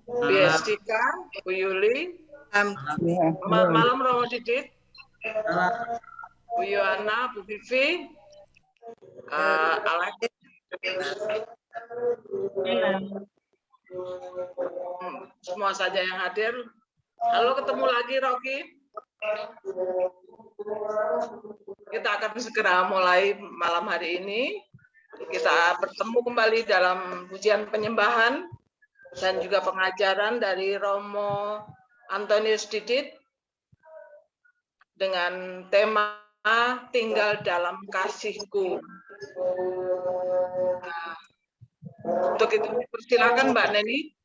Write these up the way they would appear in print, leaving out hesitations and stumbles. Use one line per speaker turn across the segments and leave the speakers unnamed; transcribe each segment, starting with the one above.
Malam.
Biestika, Bu Yuli,
Malam.
malam Romo Didit,
Malam.
Bu Yohana, Bu Vivi, Alex, semua saja yang hadir. Halo, ketemu lagi Rocky. Kita akan segera mulai malam hari ini. Kita bertemu kembali dalam pujian penyembahan dan juga pengajaran dari Romo Antonius Didit dengan tema tinggal dalam kasihku. Untuk itu persilakan Mbak Neni.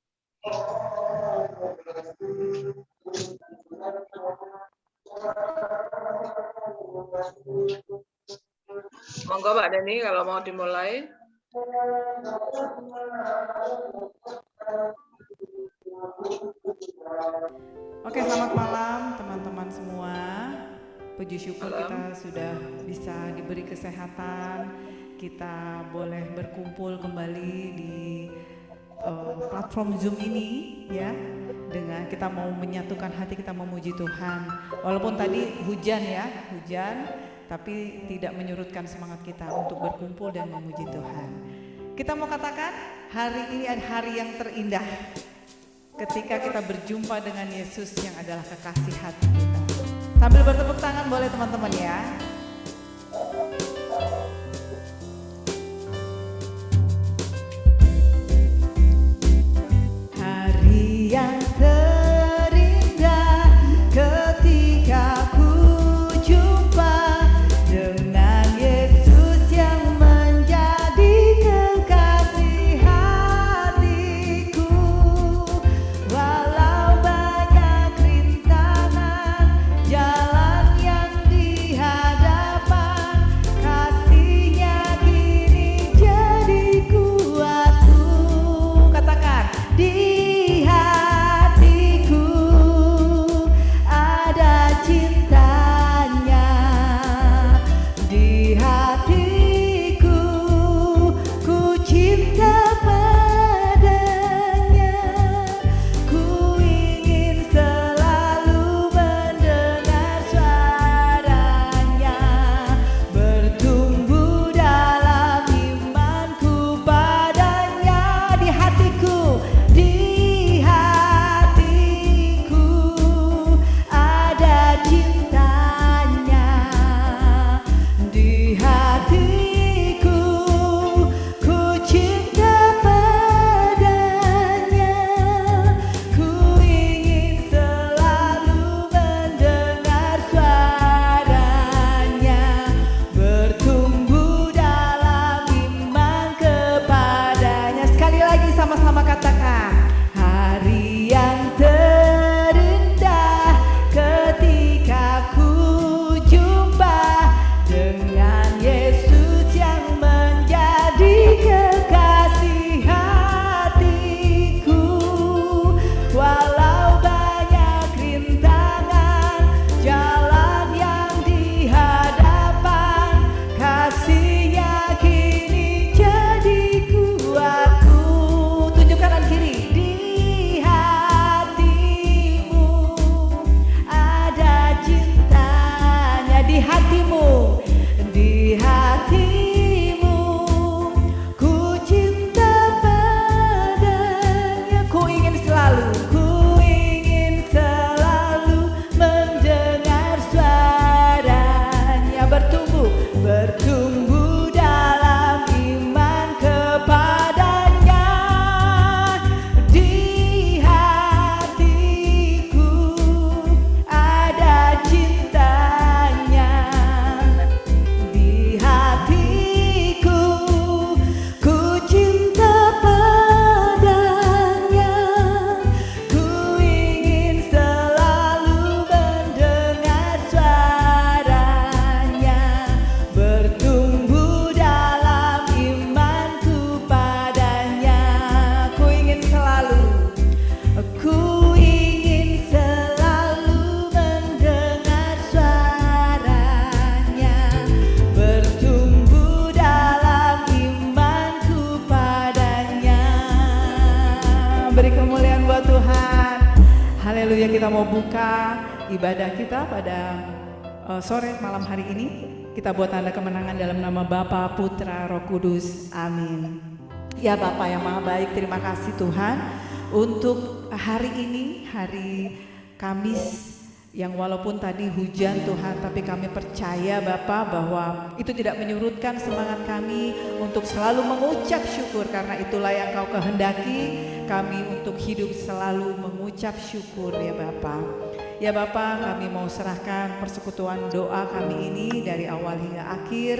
Monggo Mbak Neni kalau mau dimulai.
Oke, selamat malam teman-teman semua. Puji syukur kita sudah bisa diberi kesehatan. Kita boleh berkumpul kembali di platform Zoom ini ya. Dengan kita mau menyatukan hati, kita memuji Tuhan. Walaupun tadi hujan ya, hujan, tapi tidak menyurutkan semangat kita untuk berkumpul dan memuji Tuhan. Kita mau katakan hari ini adalah hari yang terindah ketika kita berjumpa dengan Yesus yang adalah kekasih hati kita. Sambil bertepuk tangan boleh teman-teman ya. Hari yang terindah ketika ku jumpa dengan Yesus yang menjadi kekasih hatiku. Walau banyak rintangan jalan yang di hadapan, Haleluya, kita mau buka ibadah kita pada sore malam hari ini. Kita buat tanda kemenangan dalam nama Bapa, Putra, Roh Kudus. Amin. Ya Bapa yang Maha Baik, terima kasih Tuhan untuk hari ini, hari Kamis yang walaupun tadi hujan Tuhan, tapi kami percaya Bapa bahwa itu tidak menyurutkan semangat kami untuk selalu mengucap syukur, karena itulah yang Kau kehendaki kami untuk hidup selalu mengucap syukur ya Bapa. Ya Bapa, kami mau serahkan persekutuan doa kami ini dari awal hingga akhir,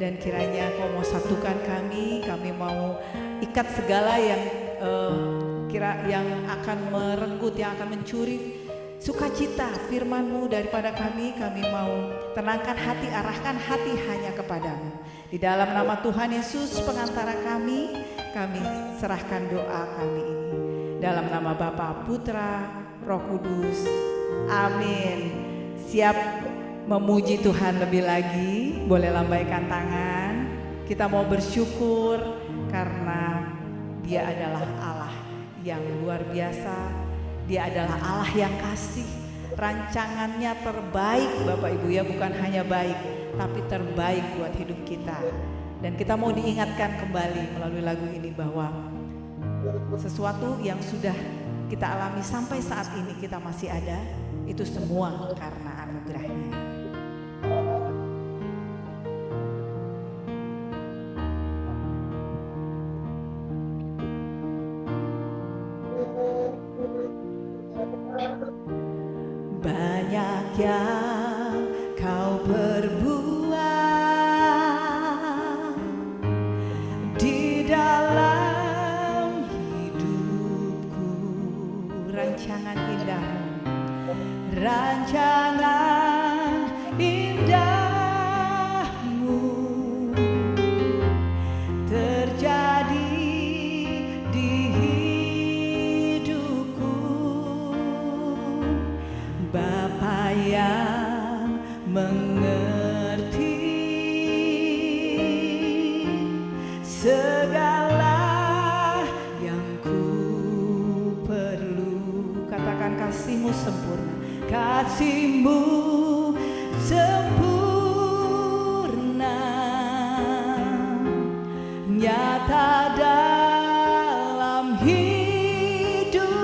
dan kiranya Kau mau satukan kami mau ikat segala yang yang akan merenggut, yang akan mencuri sukacita firman-Mu daripada kami mau tenangkan hati, arahkan hati hanya kepadamu. Di dalam nama Tuhan Yesus pengantara kami serahkan doa kami ini. Dalam nama Bapa, Putra, Roh Kudus. Amin. Siap memuji Tuhan lebih lagi? Boleh lambaikan tangan. Kita mau bersyukur karena Dia adalah Allah yang luar biasa. Dia adalah Allah yang kasih, rancangannya terbaik Bapak Ibu ya, bukan hanya baik tapi terbaik buat hidup kita. Dan kita mau diingatkan kembali melalui lagu ini bahwa sesuatu yang sudah kita alami sampai saat ini kita masih ada, itu semua karena anugerah-Nya. Banyak yang Kau perbuat di dalam hidupku, rancangan indah-Mu, rancangan indah-Mu terjadi di hidupku. Bapa yang mengerti segala yang ku perlu. Katakan kasih-Mu sempurna, kasih-Mu sempurna, nyata dalam hidupku.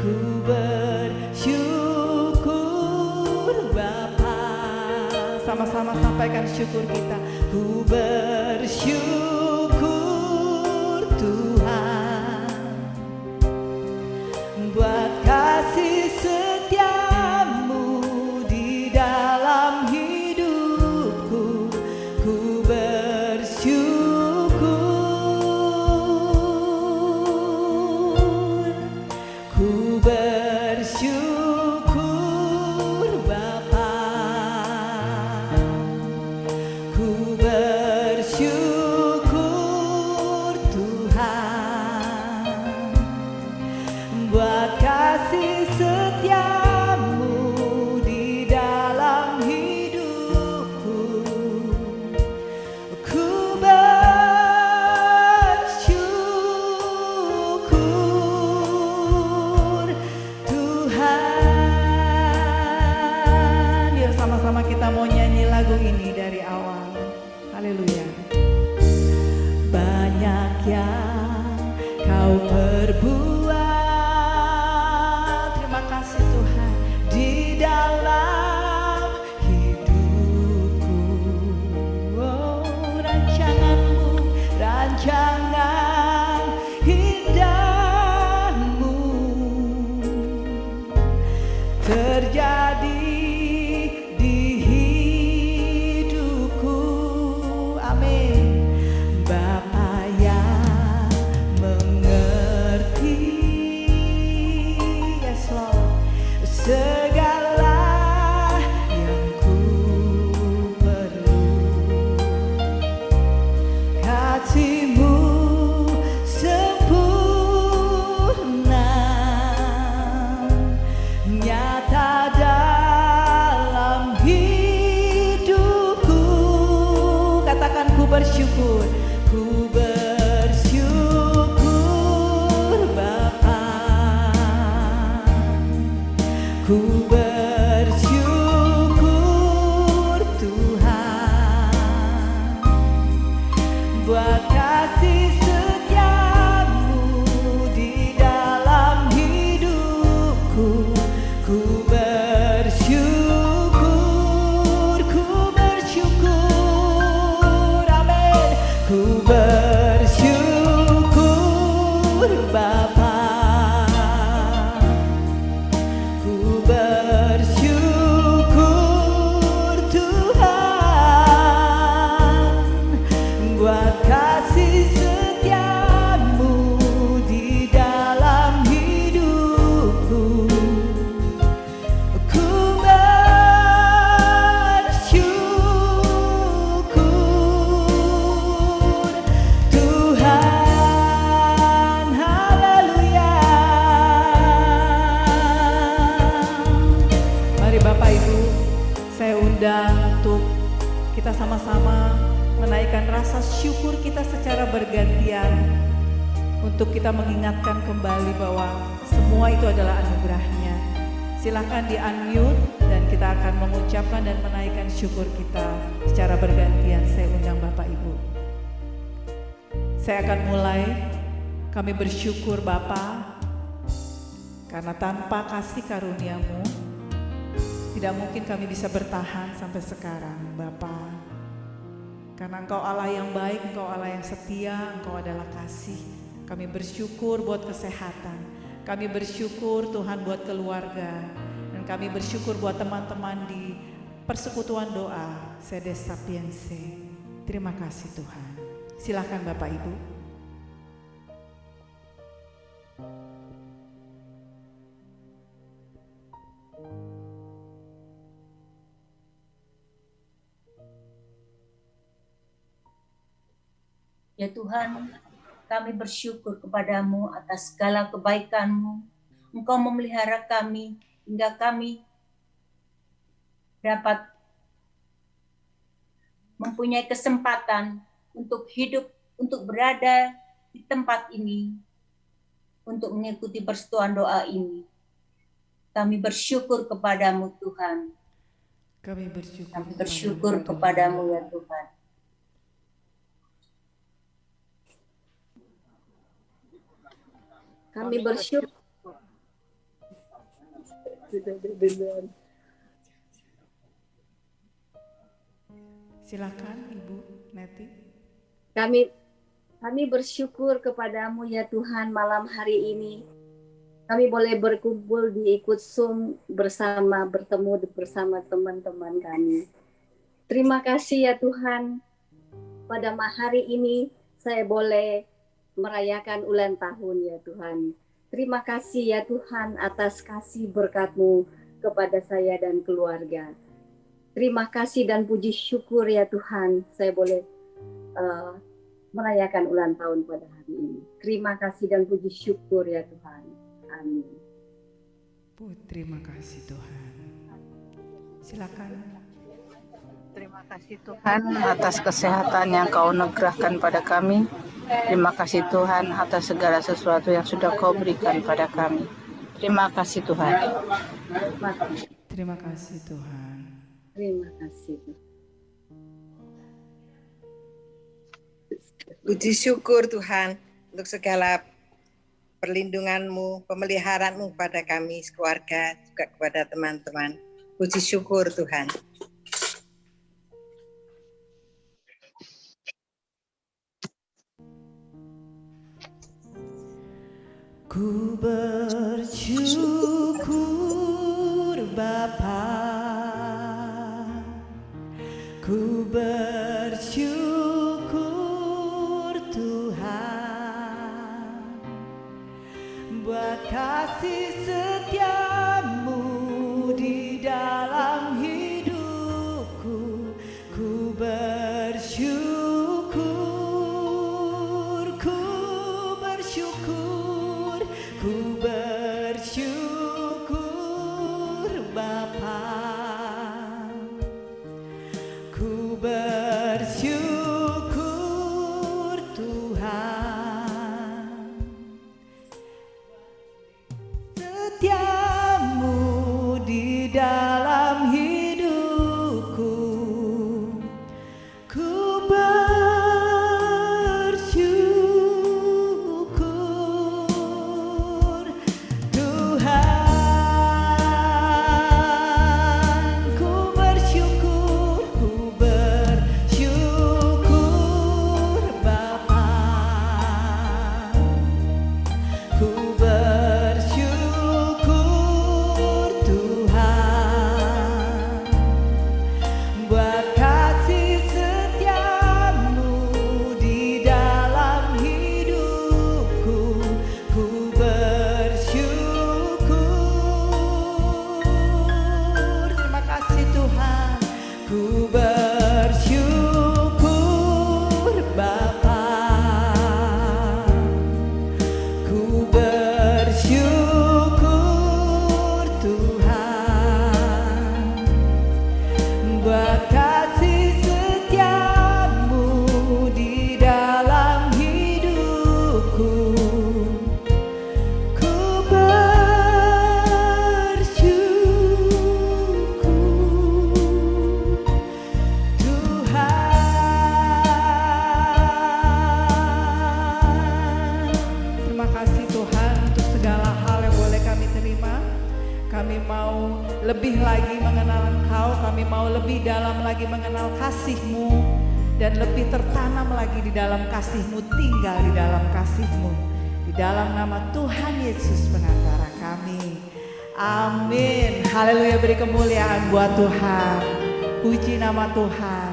Ku bersyukur Bapa. Sama-sama sampaikan syukur kita. Ku bersyukur Tuhan buat kasih setia-Mu di dalam hidupku. Ku bersyukur, ku bersyukur Bapa. Ku bersyukur Tuhan buat kasih setia-Mu di dalam hidupku. Ku bersyukur Tuhan. Yuk sama-sama kita mau nyanyi lagu ini dari awal. Haleluya. Banyak yang Kau perbuat, terima kasih Tuhan, di dalam hidupku. Oh, rancangan-Mu, rancangan indah-Mu terjadi di hidupku. Amin. Bapa yang mengerti kita sama-sama menaikkan rasa syukur kita secara bergantian untuk kita mengingatkan kembali bahwa semua itu adalah anugerah-Nya. Silakan di-unmute dan kita akan mengucapkan dan menaikkan syukur kita secara bergantian. Saya undang Bapak Ibu. Saya akan mulai. Kami bersyukur Bapa, karena tanpa kasih karunia-Mu tidak mungkin kami bisa bertahan sampai sekarang Bapa. Karena Engkau Allah yang baik, Engkau Allah yang setia, Engkau adalah kasih. Kami bersyukur buat kesehatan, kami bersyukur Tuhan buat keluarga, dan kami bersyukur buat teman-teman di persekutuan doa Sedes Sapiense. Terima kasih Tuhan. Silakan Bapak Ibu.
Ya Tuhan, kami bersyukur kepadamu atas segala kebaikan-Mu. Engkau memelihara kami hingga kami dapat mempunyai kesempatan untuk hidup, untuk berada di tempat ini, untuk mengikuti persekutuan doa ini. Kami bersyukur kepadamu Tuhan.
Kami
bersyukur kepadamu ya Tuhan.
Kami bersyukur.
Silakan Ibu Neti.
Kami bersyukur kepadamu ya Tuhan malam hari ini. Kami boleh berkumpul di ikut Zoom bertemu bersama teman-teman kami. Terima kasih ya Tuhan. Pada hari ini saya boleh merayakan ulang tahun ya Tuhan. Terima kasih ya Tuhan atas kasih berkat-Mu kepada saya dan keluarga. Terima kasih dan puji syukur ya Tuhan, saya boleh merayakan ulang tahun pada hari ini. Terima kasih dan puji syukur ya Tuhan. Amin.
Terima kasih Tuhan. Silakan.
Terima kasih Tuhan atas kesehatan yang Kau anugerahkan pada kami. Terima kasih Tuhan atas segala sesuatu yang sudah Kau berikan pada kami. Terima kasih Tuhan.
Terima kasih Tuhan.
Terima kasih.
Puji syukur Tuhan untuk segala perlindungan-Mu, pemeliharaan-Mu pada kami, keluarga, juga kepada teman-teman. Puji syukur Tuhan.
Ku bersyukur Bapa, ku bersyukur Tuhan, buat kasih setia-Mu di dalam hidupku. Ku bersyukur, ku bersyukur, ku bersyukur Bapa, ku bersyukur Tuhan, setiamu di dalam hidupku. Ku bersyukur Tuhan. lebih lagi mengenal Engkau, kami mau lebih dalam lagi mengenal kasih-Mu, dan lebih tertanam lagi di dalam kasih-Mu, tinggal di dalam kasih-Mu, di dalam nama Tuhan Yesus pengantara kami. Amin. Haleluya, beri kemuliaan buat Tuhan. Puji nama Tuhan.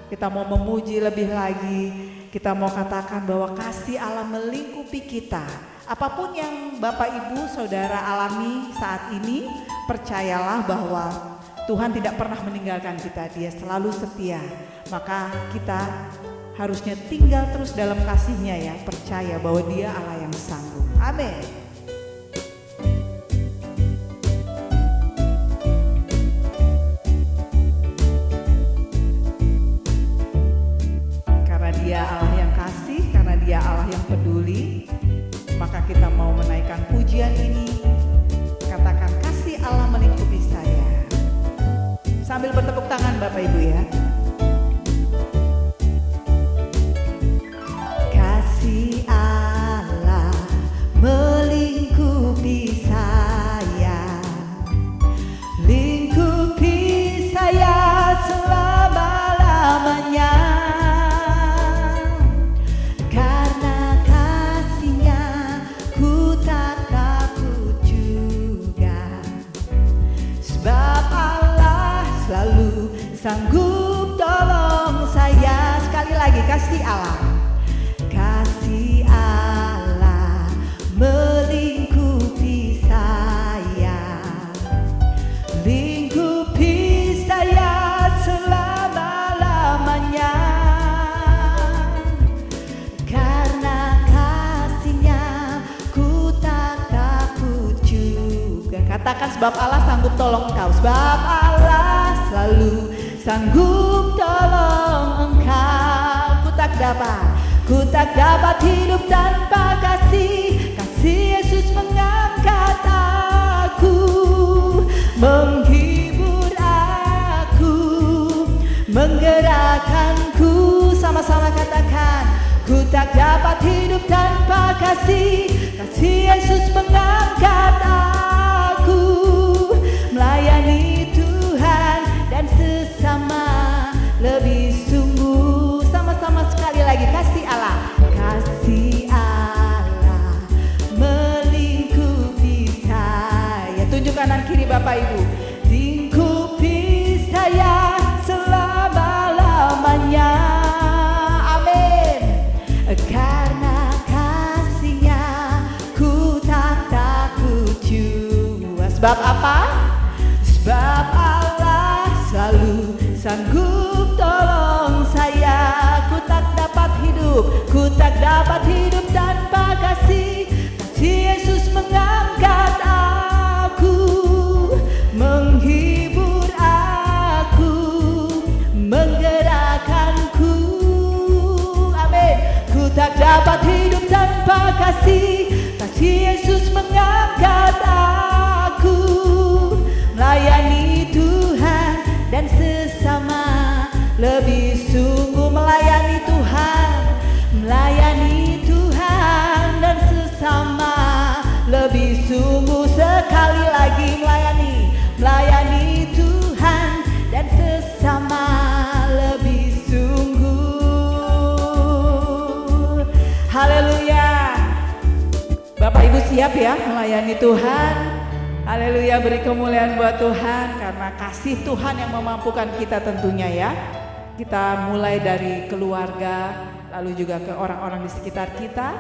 Kita mau memuji lebih lagi, kita mau katakan bahwa kasih Allah melingkupi kita. Apapun yang Bapak Ibu Saudara alami saat ini, percayalah bahwa Tuhan tidak pernah meninggalkan kita, Dia selalu setia. Maka kita harusnya tinggal terus dalam kasih-Nya ya, percaya bahwa Dia Allah yang sanggup. Amin. Karena Dia Allah yang kasih, karena Dia Allah yang peduli, maka kita mau menaikkan pujian ini. Katakan, kasih Allah melingkupi saya. Sambil bertepuk tangan Bapak Ibu ya. Kasih Allah melingkupi saya, lingkupi saya selama-lamanya. Sanggup tolong saya. Sekali lagi, kasih Allah. Kasih Allah melingkupi saya, lingkupi saya selama-lamanya. Karena kasih-Nya ku tak takut juga. Katakan, sebab Allah sanggup tolong engkau. Sebab Allah selalu sanggup tolong engkau. Ku tak dapat hidup tanpa kasih. Kasih Yesus mengangkat aku, menghibur aku, menggerakkanku. Sama-sama katakan, ku tak dapat hidup tanpa kasih. Kasih Yesus mengangkat aku, melayani Tuhan dan sesama lebih sungguh. Sama-sama sekali lagi, kasih Allah. Kasih Allah melingkupi saya. Tunjuk kanan kiri Bapak Ibu. Lingkupi saya selama-lamanya. Amin. Karena kasih-Nya ku tak takut juga. Sebab apa? Sebab Allah selalu sanggup tolong saya. Ku tak dapat hidup tanpa kasih. Kasih Yesus mengangkat aku, menghibur aku, menggerakkanku. Amin. Ku tak dapat hidup tanpa kasih. Kasih Yesus mengangkat aku, melayani Tuhan dan sesama lebih sungguh. Melayani Tuhan, melayani Tuhan dan sesama lebih sungguh. Sekali lagi, melayani Tuhan dan sesama lebih sungguh. Haleluya. Bapak Ibu siap ya melayani Tuhan? Haleluya, beri kemuliaan buat Tuhan, karena kasih Tuhan yang memampukan kita tentunya ya. Kita mulai dari keluarga, lalu juga ke orang-orang di sekitar kita.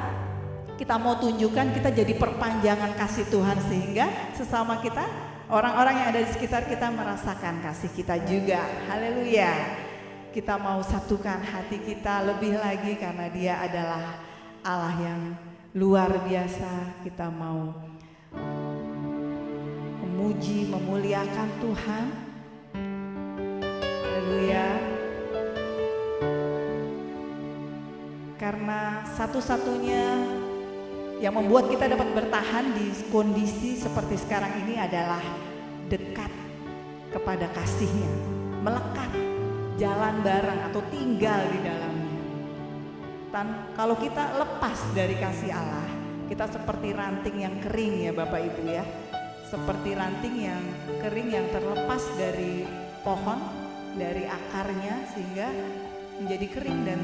Kita mau tunjukkan kita jadi perpanjangan kasih Tuhan, sehingga sesama kita, orang-orang yang ada di sekitar kita merasakan kasih kita juga. Haleluya. Kita mau satukan hati kita lebih lagi karena Dia adalah Allah yang luar biasa. Kita mau memuji, memuliakan Tuhan. Haleluya. Karena satu-satunya yang membuat kita dapat bertahan di kondisi seperti sekarang ini adalah dekat kepada kasih-Nya, melekat, jalan bareng atau tinggal di dalamnya. Kalau kita lepas dari kasih Allah, kita seperti ranting yang kering ya Bapak Ibu ya. Seperti ranting yang kering yang terlepas dari pohon, dari akarnya sehingga menjadi kering dan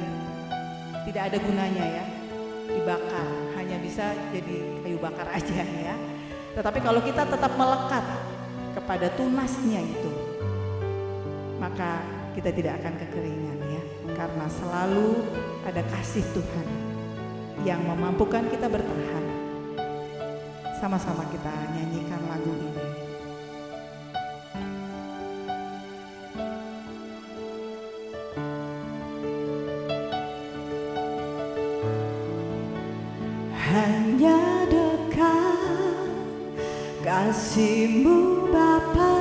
tidak ada gunanya ya, dibakar, hanya bisa jadi kayu bakar aja ya. Tetapi kalau kita tetap melekat kepada tunasnya itu, maka kita tidak akan kekeringan ya, karena selalu ada kasih Tuhan yang memampukan kita bertahan. Sama-sama kita nyanyikan lagu ini. Hanya dekat kasih-Mu Bapa,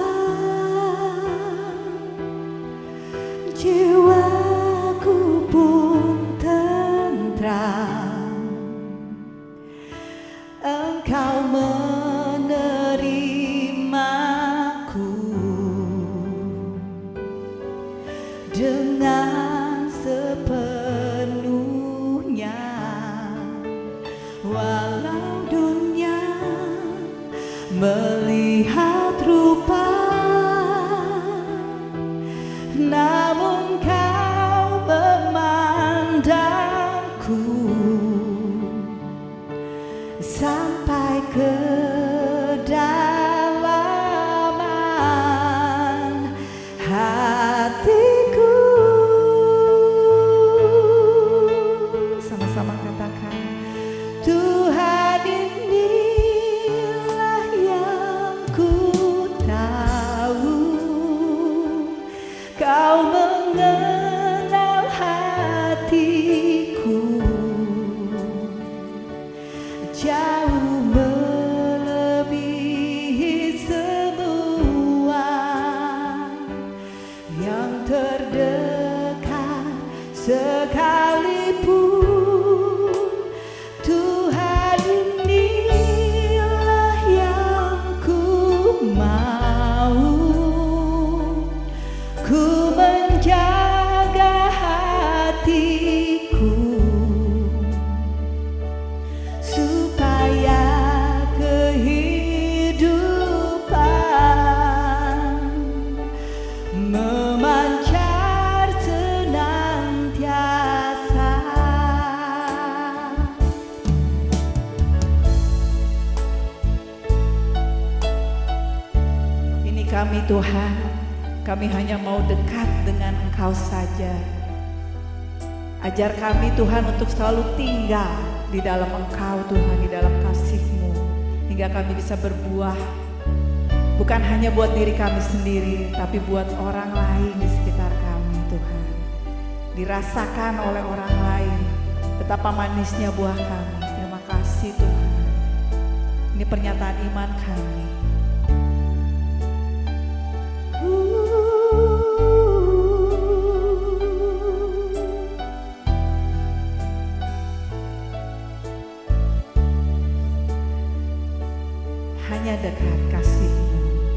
jiwaku pun tentram. Engkau menerimaku dengan sepenuhnya, walau dunia melihat rupa, namun Kau memandangku sampai kedalaman hatiku. Sama-sama katakan, Tuhan inilah yang ku tahu, Kau mengenal hatiku jauh melebihi semua yang terdekat sekalipun. Tuhan inilah yang ku mau, ku menjaga hatiku supaya kehidupan memancar senantiasa. Ini kami Tuhan, kami hanya mau dekat dengan Engkau saja. Ajar kami Tuhan untuk selalu tinggal di dalam Engkau Tuhan, di dalam kasih-Mu, hingga kami bisa berbuah bukan hanya buat diri kami sendiri, tapi buat orang lain di sekitar kami Tuhan. Dirasakan oleh orang lain betapa manisnya buah kami. Terima kasih Tuhan. Ini pernyataan iman kami. Hanya dekat kasih-Mu,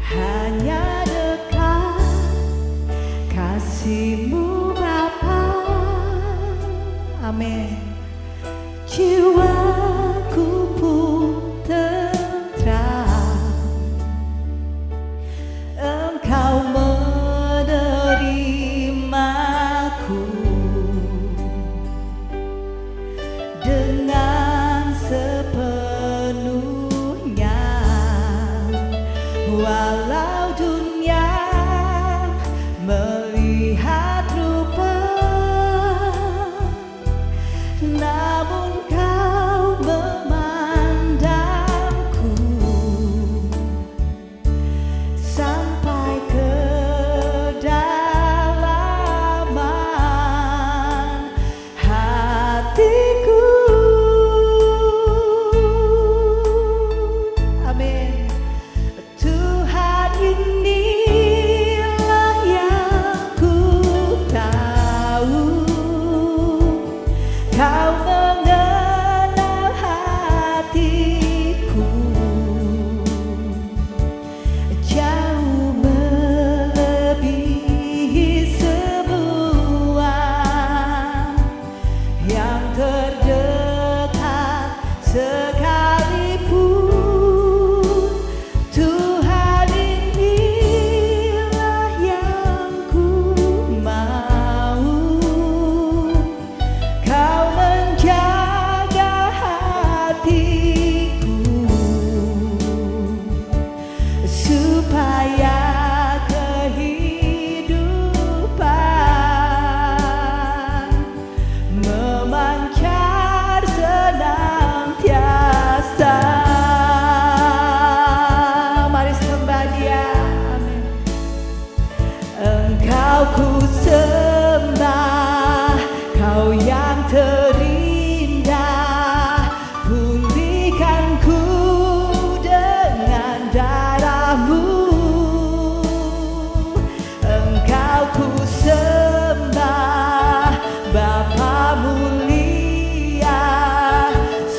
hanya dekat kasih-Mu Bapa. Amin. Jiwaku pun tentram, Engkau menerimaku dengan sepenuhnya, walau dunia melihat rupa, namun Kau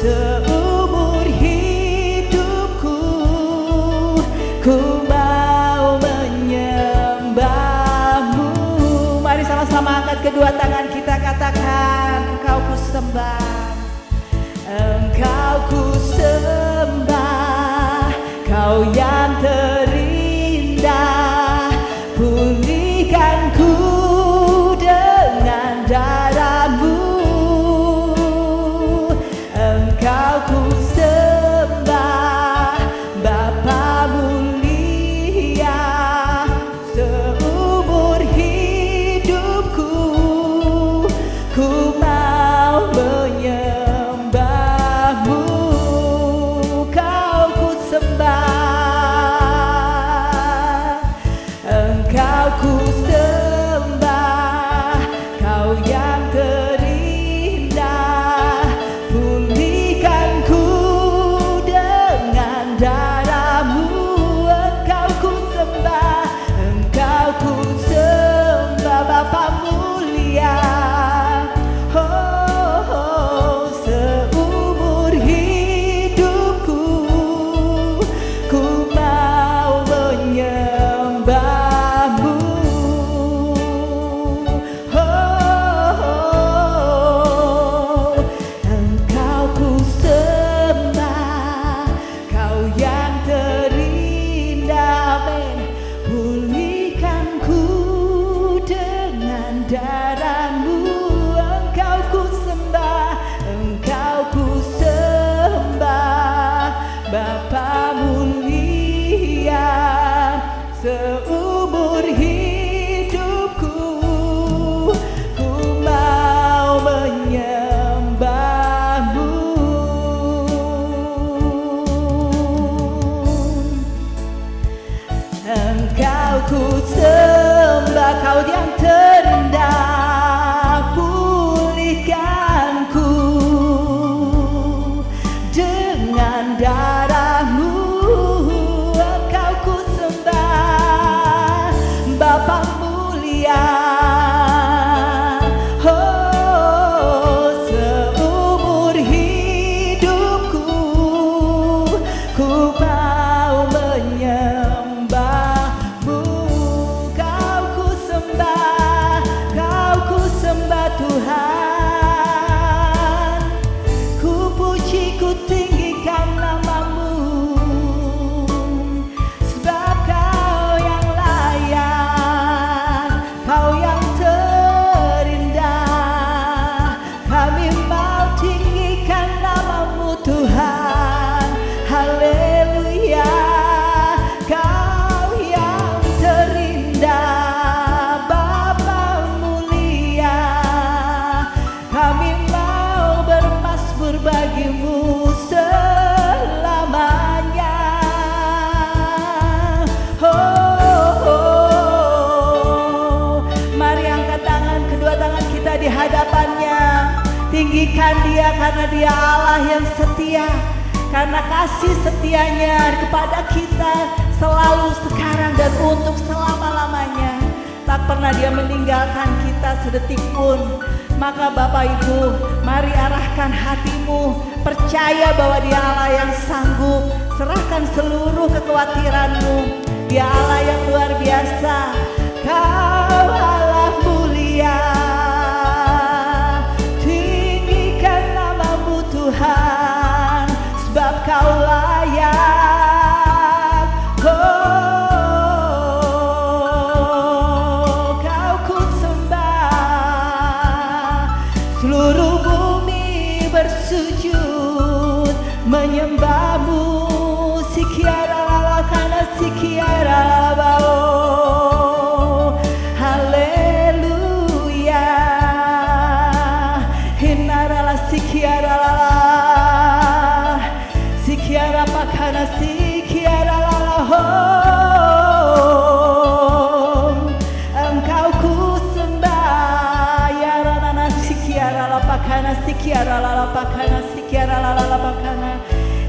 seumur hidupku ku mau menyembahmu. Mari sama-sama angkat kedua tangan kita, katakan, Engkau ku sembah, Engkau ku sembah, Kau yang terindah, pulihkanku dengan darah-Mu. Engkau ku sembah, Bapa mulia, seumur hidupku ku mau menyembahmu. Kau ku sembah, Engkau ku sembah, Kau yang terindah, pulihkanku dengan darah-Mu. Engkau ku sembah, Engkau ku sembah, Bapa mulia. Oh, seumur hidupku ku mau menyembahmu. Oh, Engkau ku sembah, Kau yang terindah, amin. Pulihkanku dengan darah-Mu. Engkau ku sembah, Engkau ku sembah, Bapa mulia, seumur hidupku ku mau menyembahmu. Engkau ku sembah, Kau yang terindah, pulihkanku dengan darah-Mu. Engkau ku sembah, Bapa mulia. Oh, seumur hidupku ku mau menyembahmu. Kau ku sembah, Kau ku sembah Tuhan. Ku puji, ku tinggikan nama-Mu, sebab Kau yang layak, Kau yang terindah. Kami mau tinggikan nama-Mu Tuhan. Haleluya. Kau yang terindah, Bapa mulia. Kami mau bermasmur bagi-Mu selamanya. Oh, mari angkat tangan, kedua tangan kita di hadapannya. Tinggikan Dia karena Dia Allah yang setia, karena kasih setianya kepada kita selalu, sekarang dan untuk selama-lamanya. Tak pernah Dia meninggalkan kita sedetik pun. Maka Bapak Ibu, mari arahkan hatimu, percaya bahwa Dia Allah yang sanggup. Serahkan seluruh kekhawatiranmu, Dia Allah yang luar biasa. Kau Allah mulia, tinggikan nama-Mu Tuhan, sebab Kau layak. Oh, Kau ku sembah, seluruh bumi bersujud menyembah-Mu. Sikiara lalakana sikiara bao. Haleluya. Hinarala sikiara lala, sikiara pakana sikiara lala ho. Engkau ku sembah, ya ranana sikiara la pakana sikiara lala pakana sikiara lala pakana.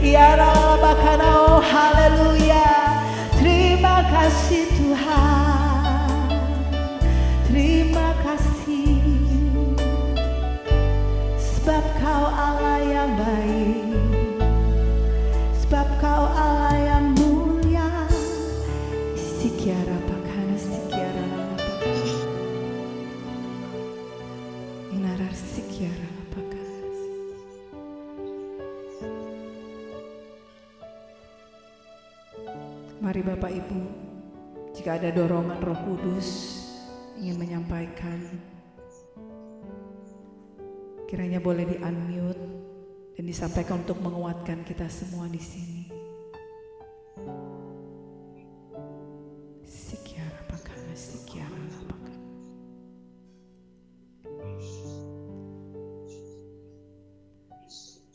Ya lala pakana, oh haleluya. Terima kasih Tuhan, terima kasih, sebab Kau Allah yang baik. Mari Bapak Ibu, jika ada dorongan Roh Kudus ingin menyampaikan, kiranya boleh di-unmute dan disampaikan untuk menguatkan kita semua di sini. Sikiara pakana, sikiara lapakana.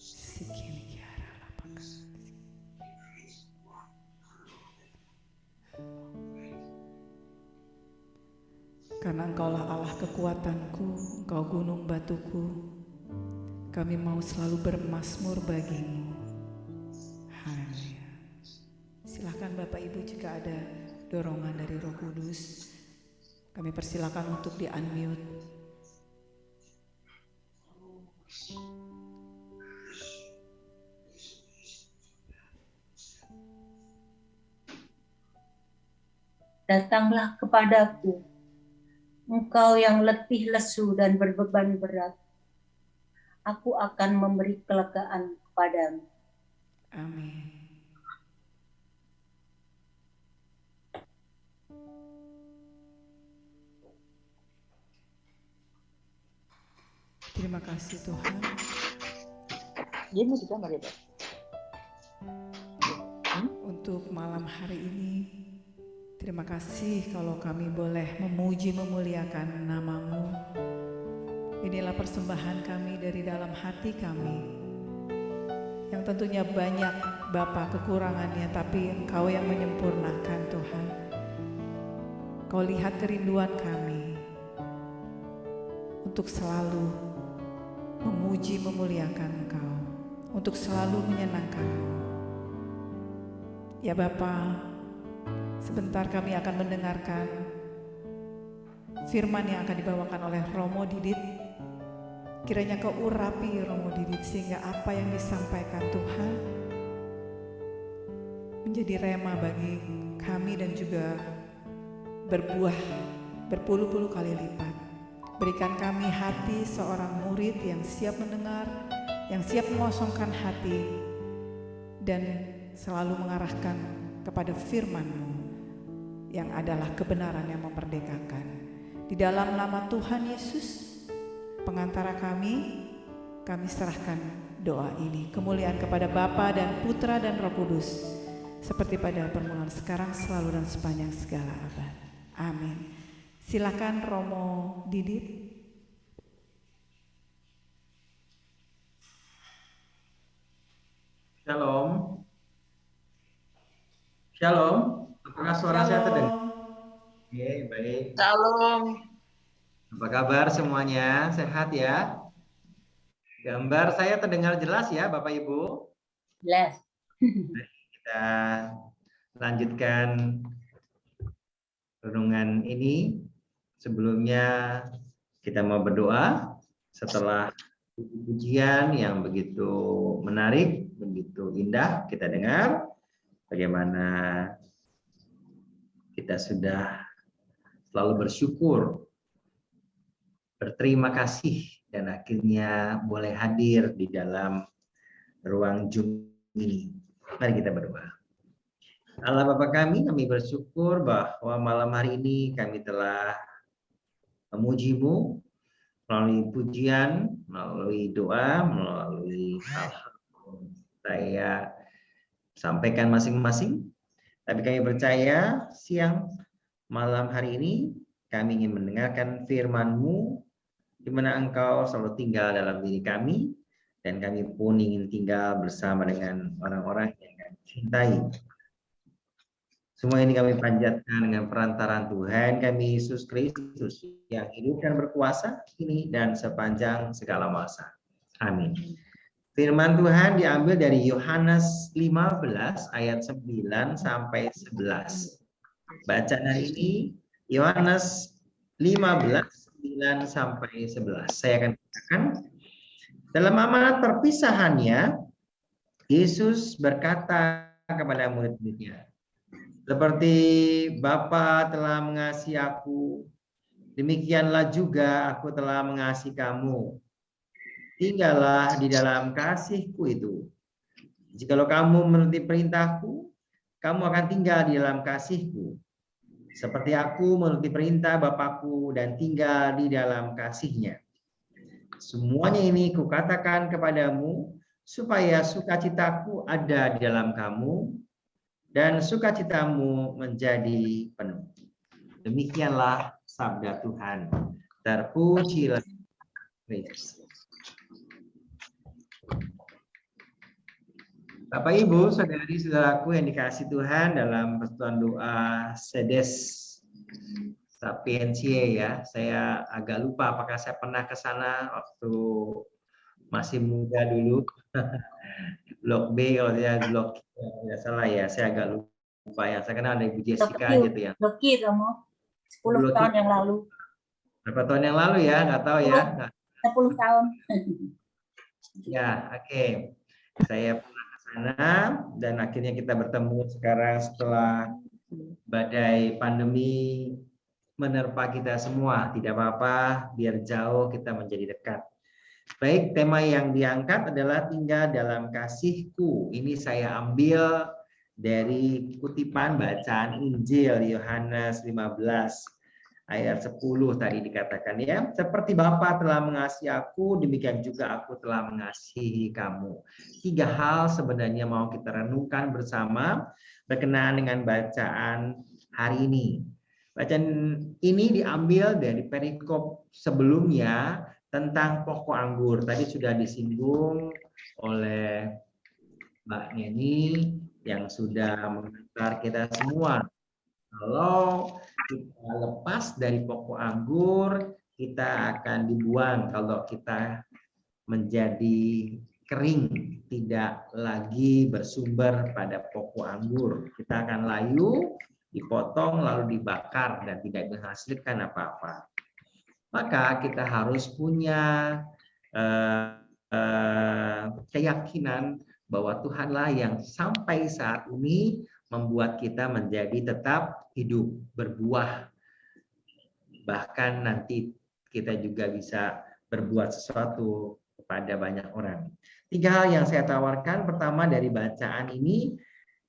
Sikiara lapakana. Karena Engkaulah Allah kekuatanku, Engkau gunung batuku, kami mau selalu bermazmur bagimu. Haleluya. Silakan Bapak Ibu jika ada dorongan dari Roh Kudus, kami persilakan untuk di-unmute.
Datanglah kepadaku, engkau yang letih lesu dan berbeban berat. Aku akan memberi kelegaan kepadamu.
Amin. Terima kasih Tuhan. Untuk malam hari ini, terima kasih kalau kami boleh memuji memuliakan nama-Mu. Inilah persembahan kami dari dalam hati kami, yang tentunya banyak Bapa kekurangannya, tapi Engkau yang menyempurnakan Tuhan. Kau lihat kerinduan kami untuk selalu memuji memuliakan Engkau, untuk selalu menyenangkan-Mu. Ya Bapa, sebentar kami akan mendengarkan firman yang akan dibawakan oleh Romo Didit. Kiranya Kau urapi Romo Didit sehingga apa yang disampaikan Tuhan menjadi rema bagi kami dan juga berbuah berpuluh-puluh kali lipat. Berikan kami hati seorang murid yang siap mendengar, yang siap mengosongkan hati dan selalu mengarahkan kepada firman-Mu yang adalah kebenaran yang memerdekakan. Di dalam nama Tuhan Yesus, pengantara kami serahkan doa ini. Kemuliaan kepada Bapa dan Putra dan Roh Kudus, seperti pada permulaan, sekarang, selalu, dan sepanjang segala abad. Amin. Silakan Romo Didit.
Shalom. Shalom. Apakah suara saya terdengar? Oke, baik.
Shalom.
Apa kabar semuanya? Sehat ya? Gambar saya terdengar jelas ya, Bapak Ibu?
Jelas.
Kita lanjutkan renungan ini. Sebelumnya kita mau berdoa setelah pujian yang begitu menarik, begitu indah kita dengar. Bagaimana kita sudah selalu bersyukur, berterima kasih, dan akhirnya boleh hadir di dalam ruang Zoom ini. Mari kita berdoa. Allah Bapa kami bersyukur bahwa malam hari ini kami telah memuji-Mu melalui pujian, melalui doa, melalui hal-hal saya sampaikan masing-masing. Tapi kami percaya siang malam hari ini kami ingin mendengarkan firman-Mu, di mana Engkau selalu tinggal dalam diri kami, dan kami pun ingin tinggal bersama dengan orang-orang yang kami cintai. Semua ini kami panjatkan dengan perantaraan Tuhan kami Yesus Kristus yang hidup dan berkuasa kini dan sepanjang segala masa. Amin. Firman Tuhan diambil dari Yohanes 15 ayat 9 sampai 11. Bacaan hari ini Yohanes 15 9 sampai 11. Saya akan katakan, dalam amanat perpisahannya, Yesus berkata kepada murid-muridnya, seperti Bapa telah mengasihi aku, demikianlah juga aku telah mengasihi kamu. Tinggallah di dalam kasihku itu. Jikalau kamu menuruti perintahku, kamu akan tinggal di dalam kasih-Ku. Seperti Aku menuruti perintah Bapakku dan tinggal di dalam kasih-Nya. Semuanya ini Kukatakan kepadamu, supaya sukacitaku ada di dalam kamu, dan sukacitamu menjadi penuh. Demikianlah sabda Tuhan. Terpujilah Kristus. Bapak Ibu, saudari-saudaraku yang dikasihi Tuhan, dalam persekutuan doa Sedes Sapientiae ya. Saya agak lupa apakah saya pernah ke sana waktu masih muda dulu. Blok B kalau saya blok tidak salah ya. Saya agak lupa ya. Saya kenal ada Ibu Jessica gitu ya.
Blok Q kamu 10 tahun yang lalu.
Berapa tahun yang lalu ya? Nggak tahu ya.
10 tahun.
Ya, oke. Saya pernah ke sana dan akhirnya kita bertemu sekarang setelah badai pandemi menerpa kita semua. Tidak apa-apa, biar jauh kita menjadi dekat. Baik, tema yang diangkat adalah tinggal dalam kasih-Ku. Ini saya ambil dari kutipan bacaan Injil Yohanes 15 ayat 10 tadi dikatakan ya. Seperti Bapa telah mengasihi Aku, demikian juga Aku telah mengasihi kamu. 3 hal sebenarnya mau kita renungkan bersama berkenaan dengan bacaan hari ini. Bacaan ini diambil dari perikop sebelumnya tentang pokok anggur. Tadi sudah disinggung oleh Mbak Neni yang sudah mengantar kita semua. Kalau kita lepas dari pokok anggur, kita akan dibuang kalau kita menjadi kering, tidak lagi bersumber pada pokok anggur. Kita akan layu, dipotong, lalu dibakar, dan tidak menghasilkan apa-apa. Maka kita harus punya keyakinan bahwa Tuhanlah yang sampai saat ini membuat kita menjadi tetap hidup, berbuah. Bahkan nanti kita juga bisa berbuat sesuatu kepada banyak orang. 3 hal yang saya tawarkan. Pertama dari bacaan ini,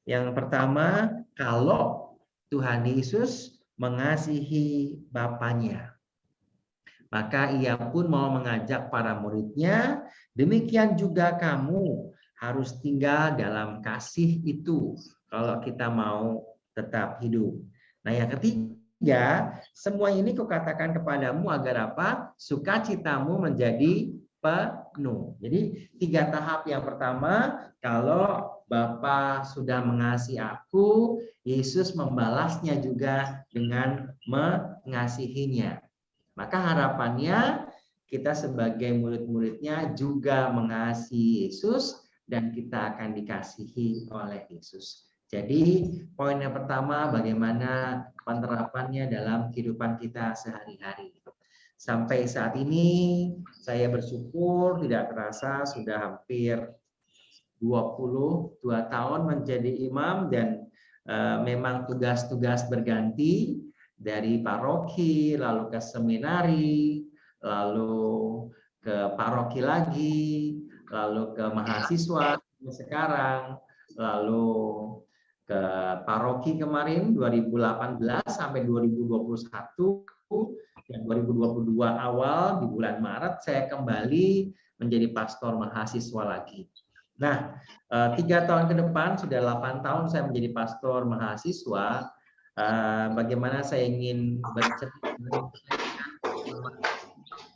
yang pertama, kalau Tuhan Yesus mengasihi Bapanya, maka ia pun mau mengajak para muridnya, demikian juga kamu harus tinggal dalam kasih itu kalau kita mau tetap hidup. Nah, yang ketiga, semua ini Kukatakan kepadamu agar apa? Sukacitamu menjadi penuh. Jadi 3 tahap. Yang pertama, kalau Bapa sudah mengasihi Aku, Yesus membalasnya juga dengan mengasihinya. Maka harapannya kita sebagai murid-muridnya juga mengasihi Yesus dan kita akan dikasihi oleh Yesus. Jadi poin yang pertama, bagaimana penerapannya dalam kehidupan kita sehari-hari. Sampai saat ini saya bersyukur tidak terasa sudah hampir 22 tahun menjadi imam dan memang tugas-tugas berganti dari paroki, lalu ke seminari, lalu ke paroki lagi, lalu ke mahasiswa sekarang, lalu ke paroki kemarin 2018 sampai 2021, dan 2022 awal di bulan Maret saya kembali menjadi pastor mahasiswa lagi. Nah, 3 tahun ke depan, sudah 8 tahun saya menjadi pastor mahasiswa. Bagaimana saya ingin bercerita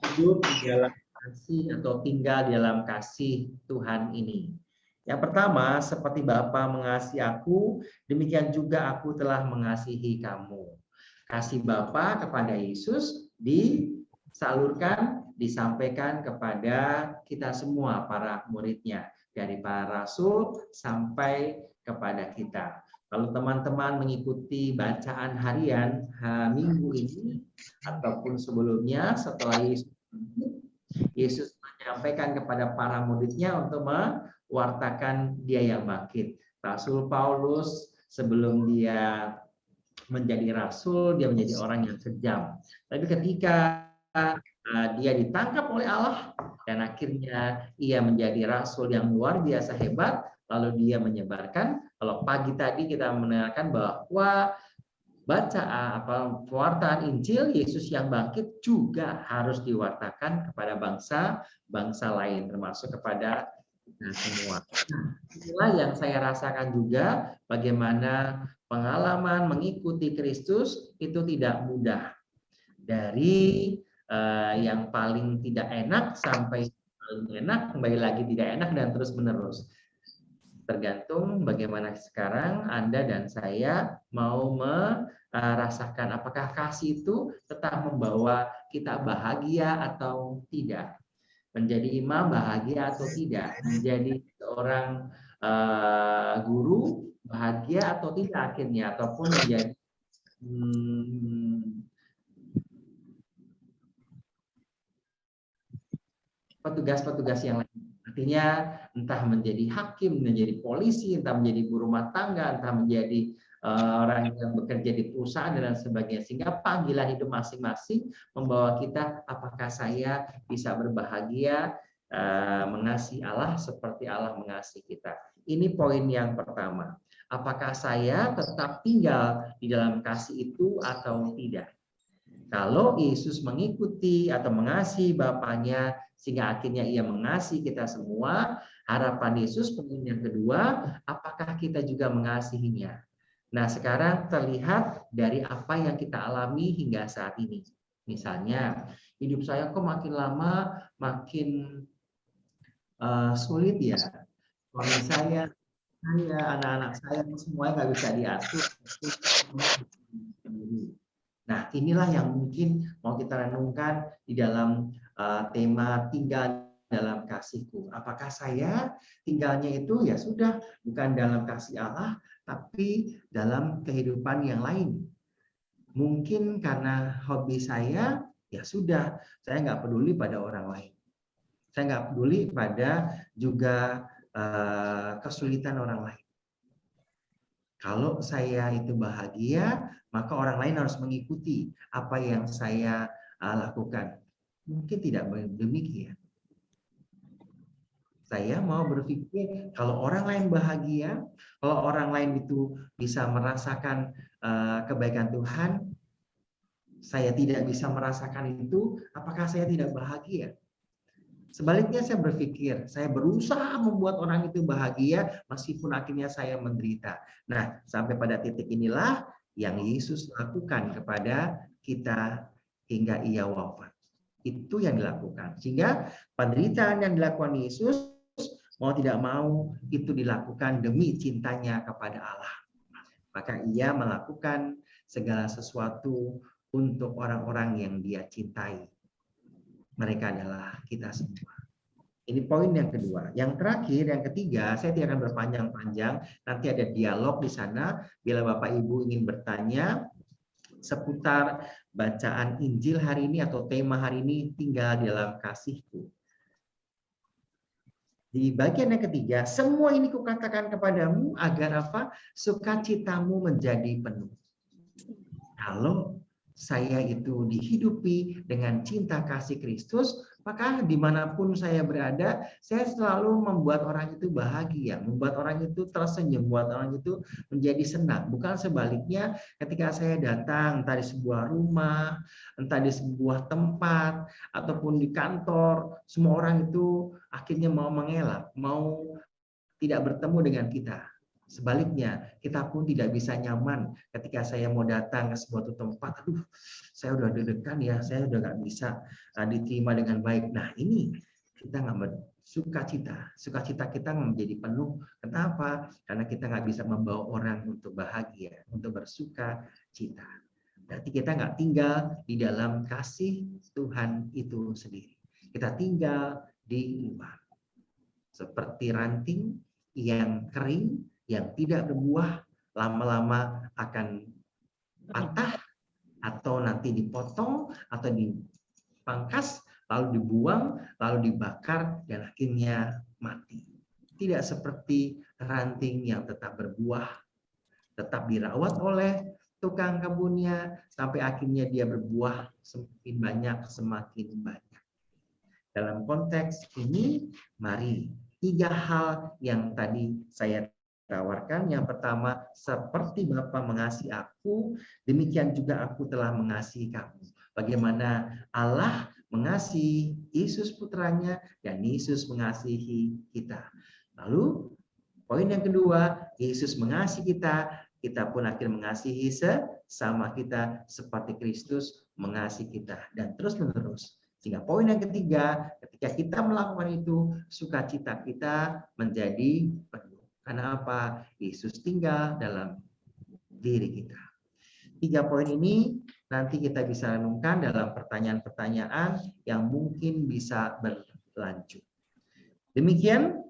hidup di dalam kasih atau tinggal di dalam kasih Tuhan ini. Yang pertama, seperti Bapa mengasihi Aku, demikian juga Aku telah mengasihi kamu. Kasih Bapa kepada Yesus disalurkan, disampaikan kepada kita semua para muridnya, dari para rasul sampai kepada kita. Kalau teman-teman mengikuti bacaan harian minggu ini ataupun sebelumnya, setelah Yesus menyampaikan kepada para muridnya untuk mewartakan Dia yang bangkit. Rasul Paulus sebelum dia menjadi rasul, dia menjadi orang yang kejam. Tapi ketika dia ditangkap oleh Allah dan akhirnya ia menjadi rasul yang luar biasa hebat, lalu dia menyebarkan. Kalau pagi tadi kita mendengarkan bahwa pewartaan Injil Yesus yang bangkit juga harus diwartakan kepada bangsa lain, termasuk kepada kita semua. Inilah yang saya rasakan juga, bagaimana pengalaman mengikuti Kristus itu tidak mudah. Dari yang paling tidak enak sampai paling enak, kembali lagi tidak enak, dan terus menerus. Tergantung bagaimana sekarang Anda dan saya mau merasakan apakah kasih itu tetap membawa kita bahagia atau tidak. Menjadi imam bahagia atau tidak. Menjadi seorang guru bahagia atau tidak akhirnya. Ataupun menjadi petugas-petugas yang lain. Artinya entah menjadi hakim, menjadi polisi, entah menjadi ibu rumah tangga, entah menjadi orang yang bekerja di perusahaan dan sebagainya. Sehingga panggilan hidup masing-masing membawa kita, apakah saya bisa berbahagia mengasihi Allah seperti Allah mengasihi kita. Ini poin yang pertama. Apakah saya tetap tinggal di dalam kasih itu atau tidak? Kalau Yesus mengikuti atau mengasihi Bapaknya sehingga akhirnya ia mengasihi kita semua, harapan Yesus poin yang kedua, apakah kita juga mengasihinya? Nah, sekarang terlihat dari apa yang kita alami hingga saat ini. Misalnya, hidup saya kok makin lama makin sulit ya. Suami saya, anak-anak saya semuanya nggak bisa diatur. Nah, inilah yang mungkin mau kita renungkan di dalam tema tinggal dalam kasih-Ku. Apakah saya tinggalnya itu ya sudah bukan dalam kasih Allah, tapi dalam kehidupan yang lain. Mungkin karena hobi saya, ya sudah, saya nggak peduli pada orang lain. Saya nggak peduli pada juga kesulitan orang lain. Kalau saya itu bahagia, maka orang lain harus mengikuti apa yang saya lakukan. Mungkin tidak demikian. Saya mau berpikir kalau orang lain bahagia, kalau orang lain itu bisa merasakan kebaikan Tuhan, saya tidak bisa merasakan itu, apakah saya tidak bahagia? Sebaliknya saya berpikir, saya berusaha membuat orang itu bahagia meskipun akhirnya saya menderita. Nah, sampai pada titik inilah yang Yesus lakukan kepada kita hingga ia wafat. Itu yang dilakukan. Sehingga penderitaan yang dilakukan Yesus, mau tidak mau, itu dilakukan demi cintanya kepada Allah. Maka ia melakukan segala sesuatu untuk orang-orang yang dia cintai. Mereka adalah kita semua. Ini poin yang kedua. Yang terakhir, yang ketiga, saya tidak akan berpanjang-panjang. Nanti ada dialog di sana. Bila Bapak Ibu ingin bertanya seputar bacaan Injil hari ini atau tema hari ini, tinggal dalam kasih-Ku. Di bagian yang ketiga, semua ini kukatakan kepadamu agar apa? Sukacitamu menjadi penuh. Kalau saya itu dihidupi dengan cinta kasih Kristus, maka dimanapun saya berada, saya selalu membuat orang itu bahagia, membuat orang itu tersenyum, membuat orang itu menjadi senang. Bukan sebaliknya, ketika saya datang, entah di sebuah rumah, entah di sebuah tempat, ataupun di kantor, semua orang itu akhirnya mau mengelak, mau tidak bertemu dengan kita. Sebaliknya, kita pun tidak bisa nyaman ketika saya mau datang ke sebuah tempat. Aduh, saya udah deg-degan ya, saya udah nggak bisa diterima dengan baik. Nah, ini kita nggak bersukacita. Sukacita kita menjadi penuh. Kenapa? Karena kita nggak bisa membawa orang untuk bahagia, untuk bersuka cita. Berarti kita nggak tinggal di dalam kasih Tuhan itu sendiri. Kita tinggal di luar. Seperti ranting yang kering, yang tidak berbuah, lama-lama akan patah, atau nanti dipotong, atau dipangkas, lalu dibuang, lalu dibakar, dan akhirnya mati. Tidak seperti ranting yang tetap berbuah, tetap dirawat oleh tukang kebunnya, sampai akhirnya dia berbuah semakin banyak, semakin banyak. Dalam konteks ini, mari 3 hal yang tadi saya tawarkan. Yang pertama, seperti Bapa mengasihi aku, demikian juga aku telah mengasihi kamu. Bagaimana Allah mengasihi Yesus putranya dan Yesus mengasihi kita. Lalu poin yang kedua, Yesus mengasihi kita, kita pun akhirnya mengasihi sesama kita seperti Kristus mengasihi kita, dan terus menerus. Sehingga poin yang ketiga, ketika kita melakukan itu, sukacita kita menjadi penuh. Karena apa? Yesus tinggal dalam diri kita. 3 poin ini nanti kita bisa renungkan dalam pertanyaan-pertanyaan yang mungkin bisa berlanjut. Demikian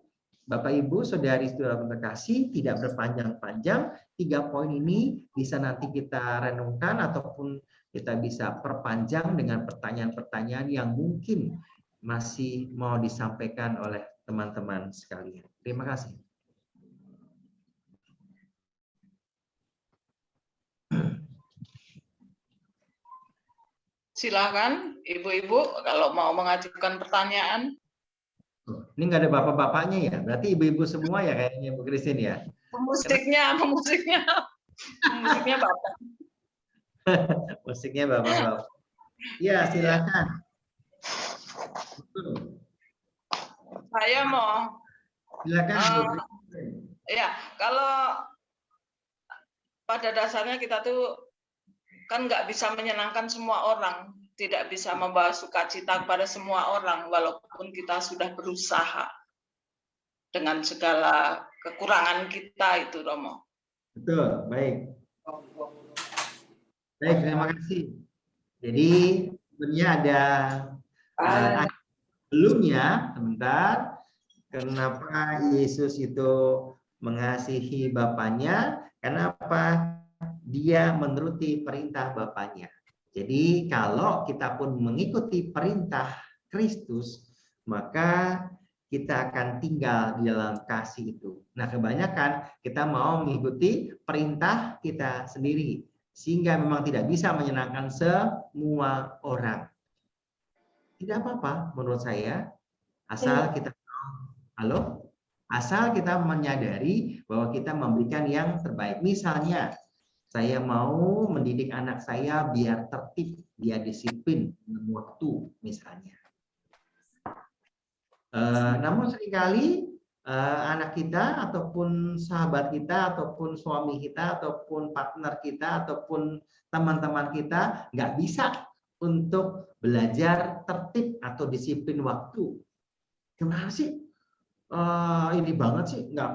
Bapak Ibu, saudari-saudara terkasih, tidak berpanjang-panjang, 3 poin ini bisa nanti kita renungkan ataupun kita bisa perpanjang dengan pertanyaan-pertanyaan yang mungkin masih mau disampaikan oleh teman-teman sekalian. Terima kasih.
Silakan ibu-ibu kalau mau mengajukan pertanyaan.
Ini nggak ada bapak-bapaknya ya? Berarti ibu-ibu semua ya kayaknya Bu Christine ya?
Musiknya bapak.
Musiknya bapak-bapak. Ya, silakan.
Saya mau.
Silakan.
Ya, kalau pada dasarnya kita tuh kan nggak bisa menyenangkan semua orang, tidak bisa membawa sukacita kepada semua orang, walaupun kita sudah berusaha dengan segala kekurangan kita itu, Romo.
Betul, baik. Baik, terima kasih. Jadi sebenarnya ada sebelumnya, sebentar, kenapa Yesus itu mengasihi Bapaknya? Kenapa? Dia menuruti perintah Bapaknya. Jadi kalau kita pun mengikuti perintah Kristus, maka kita akan tinggal di dalam kasih itu. Nah, kebanyakan kita mau mengikuti perintah kita sendiri, sehingga memang tidak bisa menyenangkan semua orang. Tidak apa-apa menurut saya, asal kita asal kita menyadari bahwa kita memberikan yang terbaik. Misalnya, saya mau mendidik anak saya biar tertib, biar disiplin dalam waktu, misalnya. Namun seringkali anak kita ataupun sahabat kita ataupun suami kita ataupun partner kita ataupun teman-teman kita nggak bisa untuk belajar tertib atau disiplin waktu. Gimana sih? Ini banget sih, nggak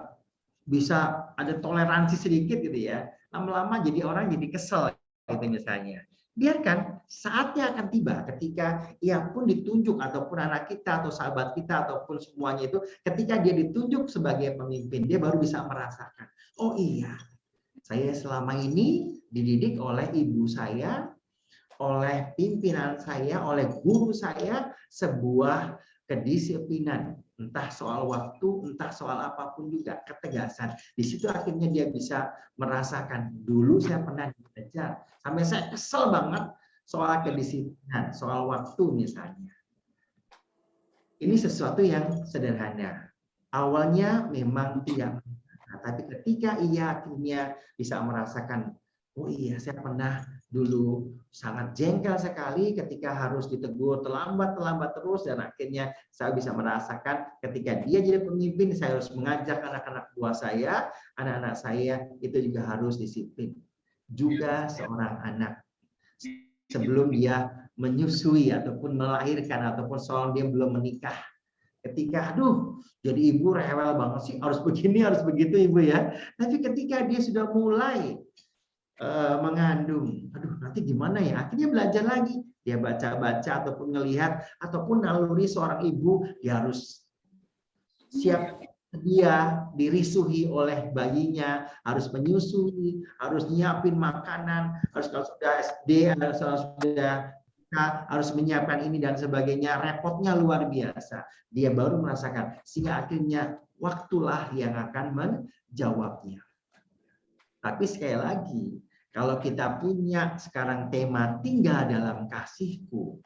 bisa ada toleransi sedikit gitu ya. Lama-lama jadi orang jadi kesel gitu misalnya. Biarkan, saatnya akan tiba ketika ia pun ditunjuk ataupun anak kita atau sahabat kita ataupun semuanya itu, ketika dia ditunjuk sebagai pemimpin, dia baru bisa merasakan, oh iya, saya selama ini dididik oleh ibu saya, oleh pimpinan saya, oleh guru saya, sebuah kedisiplinan, entah soal waktu, entah soal apapun juga, ketegasan. Di situ akhirnya dia bisa merasakan, dulu saya pernah belajar, sampai saya kesel banget soal kedisiplinan, soal waktu misalnya. Ini sesuatu yang sederhana. Awalnya memang tidak, tapi ketika ia akhirnya bisa merasakan, oh iya, saya pernah dulu sangat jengkel sekali ketika harus ditegur terlambat terus, dan akhirnya saya bisa merasakan ketika dia jadi pemimpin, saya harus mengajak anak-anak buah saya, anak-anak saya itu juga harus disiplin. Juga seorang anak sebelum dia menyusui ataupun melahirkan ataupun soal dia belum menikah, ketika aduh jadi ibu rewel banget sih, harus begini harus begitu ibu ya, tapi ketika dia sudah mulai mengandung, aduh nanti gimana ya, akhirnya belajar lagi, dia baca-baca ataupun ngelihat ataupun naluri seorang ibu, dia harus siap, dia dirisuhi oleh bayinya, harus menyusui, harus nyiapin makanan, harus kalau sudah SD, harus menyiapkan ini dan sebagainya, repotnya luar biasa. Dia baru merasakan, sehingga akhirnya waktulah yang akan menjawabnya. Tapi sekali lagi, kalau kita punya sekarang tema tinggal dalam kasihku,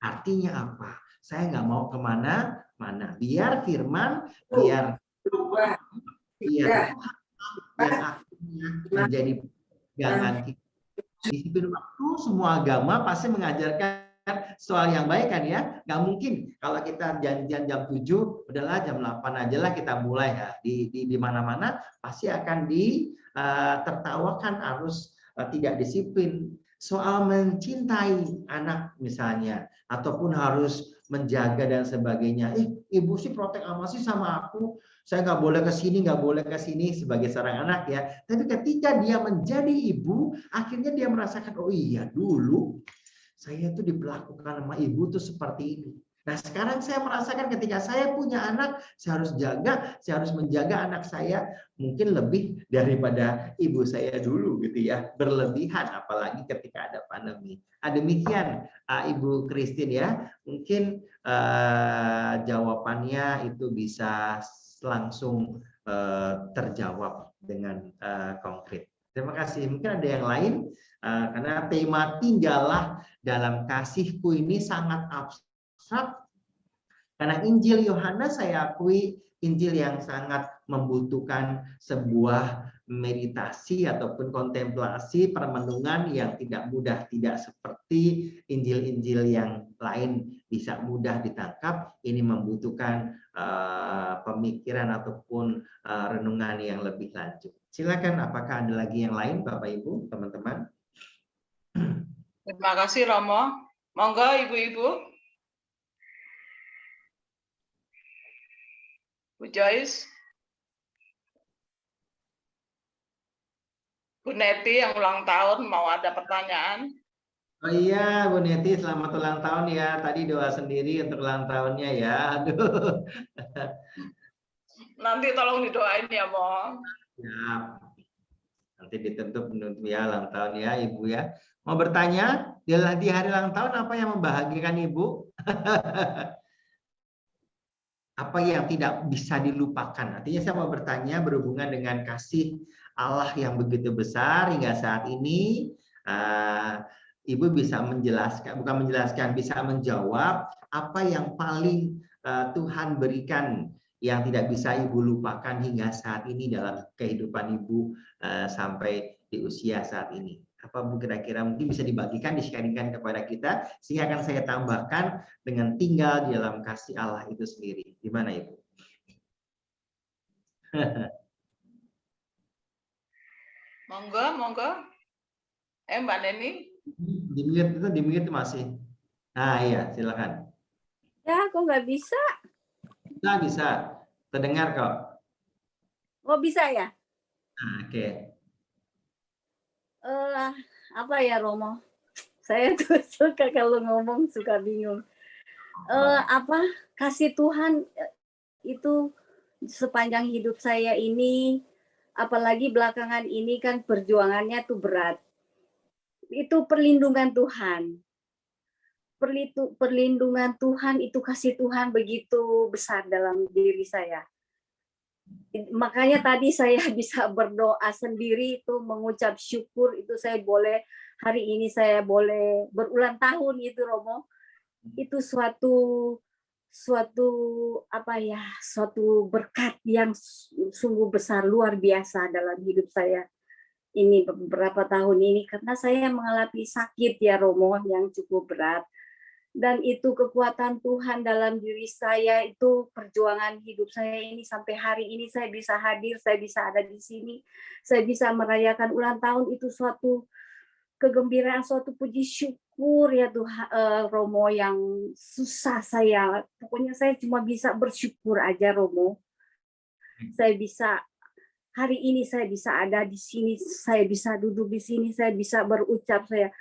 artinya apa? Saya nggak mau kemana, mana. Biar firman, biar yang akhirnya menjadi pegangan kita. Disiplin waktu, semua agama pasti mengajarkan soal yang baik kan ya. Nggak mungkin kalau kita janjian jam 7, udahlah jam 8 aja lah kita mulai ya. Di mana-mana pasti akan tertawakan harus tidak disiplin. Soal mencintai anak misalnya, ataupun harus menjaga dan sebagainya. Ibu sih protek amat sih sama aku. Saya nggak boleh ke sini, nggak boleh ke sini sebagai seorang anak ya. Tapi ketika dia menjadi ibu, akhirnya dia merasakan, oh iya dulu saya tuh diperlakukan sama ibu tuh seperti ini. Nah sekarang saya merasakan ketika saya punya anak, saya harus jaga, saya harus menjaga anak saya mungkin lebih daripada ibu saya dulu gitu ya. Berlebihan apalagi ketika ada pandemi. Demikian Ibu Christine ya. Mungkin jawabannya itu bisa langsung terjawab dengan konkret. Terima kasih. Mungkin ada yang lain karena tema tinggallah dalam kasihku ini sangat abstrak. Karena Injil Yohanes saya akui Injil yang sangat membutuhkan sebuah meditasi ataupun kontemplasi permenungan yang tidak mudah, tidak seperti Injil-Injil yang lain bisa mudah ditangkap. Ini membutuhkan pemikiran ataupun renungan yang lebih lanjut. Silakan, apakah ada lagi yang lain Bapak Ibu, teman-teman?
Terima kasih Romo. Monggo Ibu-ibu. Bu Joyce. Bu Neti yang ulang tahun mau ada pertanyaan?
Oh iya, Bu Neti, selamat ulang tahun ya. Tadi doa sendiri untuk ulang tahunnya ya. Aduh.
Nanti tolong didoain ya, Mo.
Siap. Nanti ditentu ya ulang tahun ya, Ibu ya. Mau bertanya, di hari ulang tahun apa yang membahagiakan Ibu? Apa yang tidak bisa dilupakan? Artinya saya mau bertanya berhubungan dengan kasih Allah yang begitu besar hingga saat ini. Ibu bisa menjelaskan, bukan menjelaskan, bisa menjawab apa yang paling Tuhan berikan yang tidak bisa Ibu lupakan hingga saat ini dalam kehidupan Ibu sampai di usia saat ini. Apa Bu kira-kira mungkin bisa dibagikan, di-sharingkan kepada kita, sehingga akan saya tambahkan dengan tinggal di dalam kasih Allah itu sendiri. Gimana Ibu?
Monggo, monggo. Mbak Neni.
Di mute masih. Nah iya, silakan.
Ya, kok nggak bisa?
Bisa. Terdengar kok.
Oh bisa ya?
Nah, oke.
Apa ya Romo? Saya tuh suka kalau ngomong suka bingung. Kasih Tuhan itu sepanjang hidup saya ini, apalagi belakangan ini kan perjuangannya tuh berat. Itu perlindungan Tuhan. Perlindungan Tuhan itu kasih Tuhan begitu besar dalam diri saya. Makanya tadi saya bisa berdoa sendiri itu mengucap syukur itu saya boleh hari ini saya boleh berulang tahun itu Romo. Itu suatu berkat yang sungguh besar luar biasa dalam hidup saya ini beberapa tahun ini karena saya mengalami sakit ya Romo yang cukup berat. Dan itu kekuatan Tuhan dalam diri saya, itu perjuangan hidup saya ini sampai hari ini saya bisa hadir, saya bisa ada di sini, saya bisa merayakan ulang tahun, itu suatu kegembiraan, suatu puji syukur ya Tuhan Romo yang susah saya. Pokoknya saya cuma bisa bersyukur aja Romo. Saya bisa hari ini saya bisa ada di sini, saya bisa duduk di sini, saya bisa berucap saya.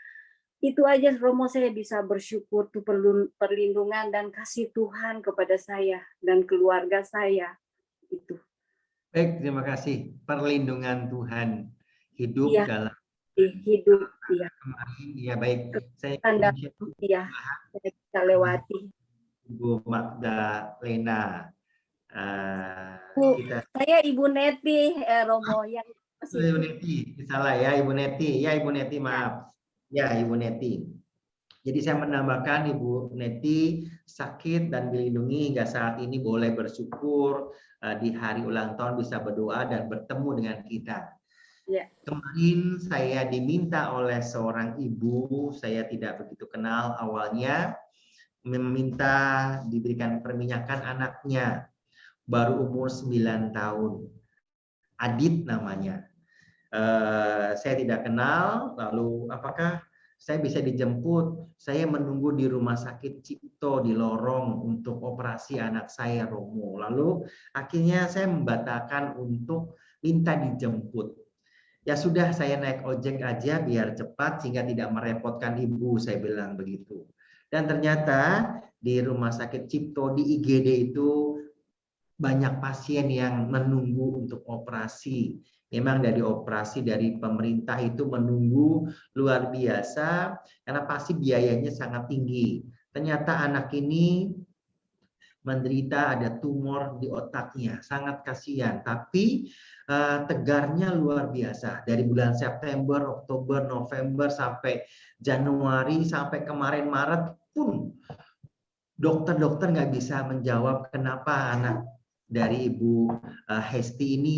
Itu aja Romo saya bisa bersyukur tuh perlindungan dan kasih Tuhan kepada saya dan keluarga saya itu.
Baik, terima kasih. Perlindungan Tuhan hidup
ya,
dalam
hidup ya.
Iya baik. Saya
saya bisa lewati.
Ibu Magdalena.
Saya Ibu Neti Romo yang
Ibu Neti, salah ya Ibu Neti. Ya Ibu Neti, maaf. Ya Ibu Neti. Jadi saya menambahkan Ibu Neti sakit dan dilindungi hingga saat ini boleh bersyukur di hari ulang tahun bisa berdoa dan bertemu dengan kita.
Ya.
Kemarin saya diminta oleh seorang ibu, saya tidak begitu kenal awalnya, meminta diberikan perminyakan anaknya, baru umur 9 tahun. Adit namanya. Saya tidak kenal, lalu apakah saya bisa dijemput? Saya menunggu di rumah sakit Cipto di lorong untuk operasi anak saya, Romo. Lalu akhirnya saya membatalkan untuk minta dijemput. Ya sudah, saya naik ojek aja biar cepat sehingga tidak merepotkan ibu, saya bilang begitu. Dan ternyata di rumah sakit Cipto di IGD itu banyak pasien yang menunggu untuk operasi. Memang dari operasi dari pemerintah itu menunggu luar biasa karena pasti biayanya sangat tinggi. Ternyata anak ini menderita ada tumor di otaknya, sangat kasihan. Tapi tegarnya luar biasa. Dari bulan September, Oktober, November sampai Januari sampai kemarin Maret pun dokter-dokter nggak bisa menjawab kenapa anak dari Ibu Hesti ini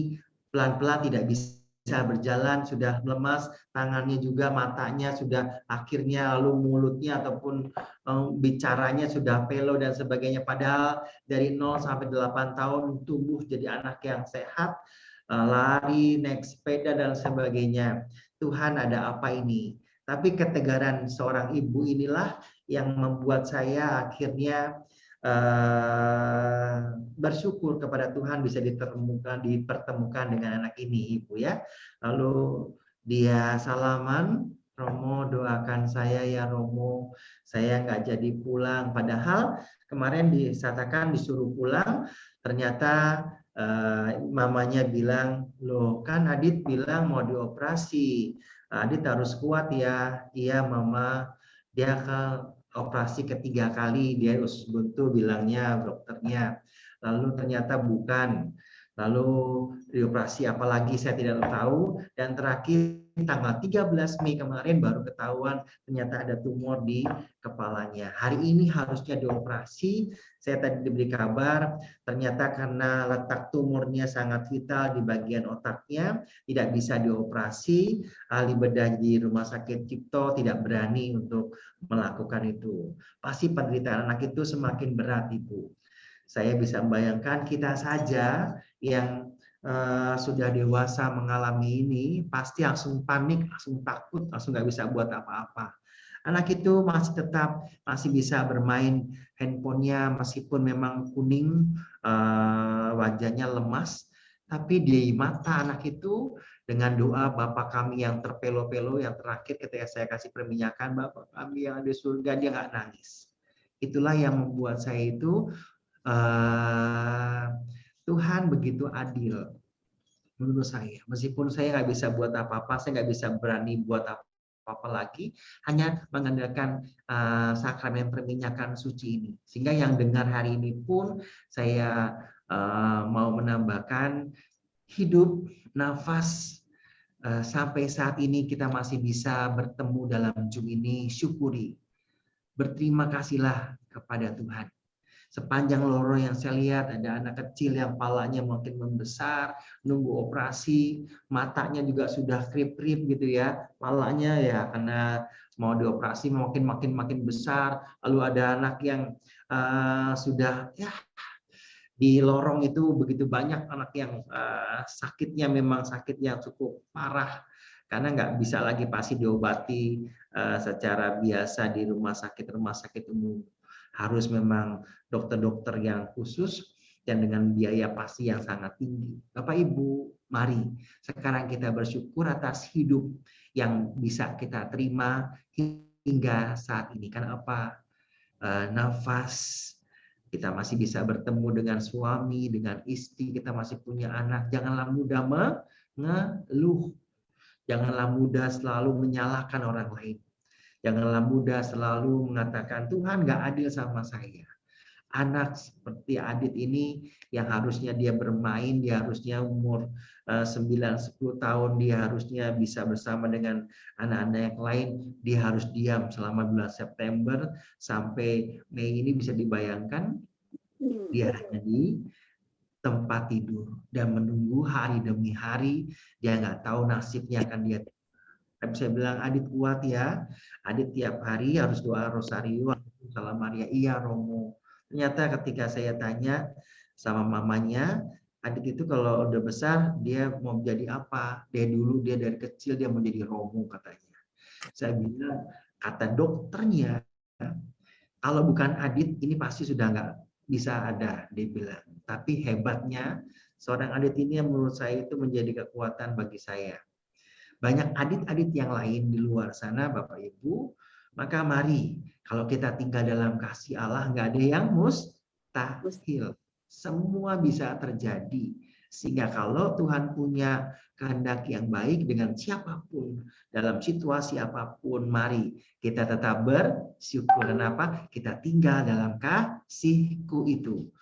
pelan-pelan tidak bisa berjalan, sudah lemas, tangannya juga, matanya sudah akhirnya, lalu mulutnya ataupun bicaranya sudah pelo dan sebagainya. Padahal dari 0 sampai 8 tahun tumbuh jadi anak yang sehat, lari, naik sepeda dan sebagainya. Tuhan, ada apa ini? Tapi ketegaran seorang ibu inilah yang membuat saya akhirnya bersyukur kepada Tuhan bisa dipertemukan dengan anak ini, Ibu ya. Lalu dia salaman, Romo doakan saya ya Romo, saya nggak jadi pulang. Padahal kemarin disatakan disuruh pulang, ternyata mamanya bilang, loh kan Adit bilang mau dioperasi, Adit harus kuat ya. Iya Mama, dia ke operasi ketiga kali, dia usus buntu bilangnya dokternya. Lalu ternyata bukan. Lalu dioperasi apalagi saya tidak tahu. Dan terakhir tanggal 13 Mei kemarin baru ketahuan ternyata ada tumor di kepalanya. Hari ini harusnya dioperasi. Saya tadi diberi kabar ternyata karena letak tumornya sangat vital di bagian otaknya tidak bisa dioperasi. Ahli bedah di Rumah Sakit Cipto tidak berani untuk melakukan itu. Pasti penderitaan anak itu semakin berat, Ibu. Saya bisa membayangkan kita saja yang sudah dewasa mengalami ini pasti langsung panik, langsung takut, langsung nggak bisa buat apa-apa. Anak itu masih bisa bermain handphonenya meskipun memang kuning, wajahnya lemas, tapi di mata anak itu dengan doa Bapa kami yang terpelo-pelo, yang terakhir ketika saya kasih perminyakan Bapa kami yang ada di surga, dia nggak nangis. Itulah yang membuat saya itu Tuhan begitu adil menurut saya. Meskipun saya nggak bisa buat apa-apa, saya nggak bisa berani buat apa-apa lagi, hanya mengandalkan sakramen perminyakan suci ini. Sehingga yang dengar hari ini pun saya mau menambahkan hidup, nafas, sampai saat ini kita masih bisa bertemu dalam Zoom ini, syukuri. Berterima kasihlah kepada Tuhan. Sepanjang lorong yang saya lihat ada anak kecil yang palanya makin membesar, nunggu operasi, matanya juga sudah krip-krip gitu ya, palanya ya karena mau dioperasi makin besar. Lalu ada anak yang sudah ya di lorong itu begitu banyak anak yang sakitnya memang sakit yang cukup parah karena nggak bisa lagi pasti diobati secara biasa di rumah sakit umum. Harus memang dokter-dokter yang khusus dan dengan biaya pasti yang sangat tinggi. Bapak Ibu, mari sekarang kita bersyukur atas hidup yang bisa kita terima hingga saat ini. Karena apa? Nafas, kita masih bisa bertemu dengan suami, dengan istri, kita masih punya anak. Janganlah mudah mengeluh. Janganlah mudah selalu menyalahkan orang lain. Janganlah mudah selalu mengatakan Tuhan nggak adil sama saya. anak seperti Adit ini yang harusnya dia bermain, dia harusnya umur 9-10 tahun, dia harusnya bisa bersama dengan anak-anak yang lain, dia harus diam selama bulan September sampai Mei ini. Bisa dibayangkan dia hanya di tempat tidur dan menunggu hari demi hari, dia nggak tahu nasibnya akan dia. Tapi saya bilang, Adit kuat ya, Adit tiap hari harus doa rosario, salam Maria. Iya Romo. Ternyata ketika saya tanya sama mamanya, Adit itu kalau udah besar dia mau jadi apa? Dia dari kecil dia mau jadi Romo katanya. Saya bilang, kata dokternya, kalau bukan Adit ini pasti sudah nggak bisa ada, dia bilang. Tapi hebatnya seorang Adit ini yang menurut saya itu menjadi kekuatan bagi saya. Banyak adit-adit yang lain di luar sana, Bapak Ibu, maka mari kalau kita tinggal dalam kasih Allah, nggak ada yang mustahil. Semua bisa terjadi. Sehingga kalau Tuhan punya kehendak yang baik dengan siapapun, dalam situasi apapun, mari kita tetap bersyukur. Kenapa? Kita tinggal dalam kasih-Ku itu.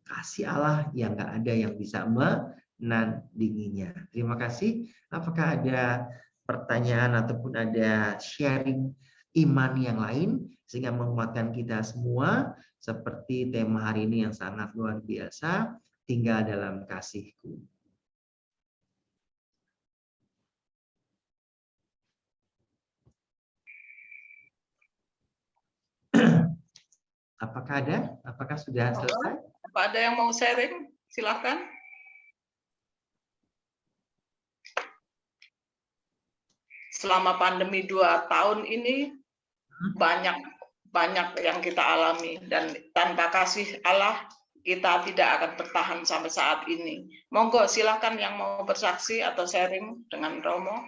Kasih Allah yang nggak ada yang bisa menandinginya. Terima kasih. Apakah ada pertanyaan ataupun ada sharing iman yang lain sehingga menguatkan kita semua seperti tema hari ini yang sangat luar biasa, tinggal dalam kasih-Ku. Apakah ada? Apakah sudah selesai?
Apa ada yang mau sharing? Silahkan. Selama pandemi 2 tahun ini banyak yang kita alami, dan tanpa kasih Allah kita tidak akan bertahan sampai saat ini. Monggo silahkan yang mau bersaksi atau sharing dengan Romo.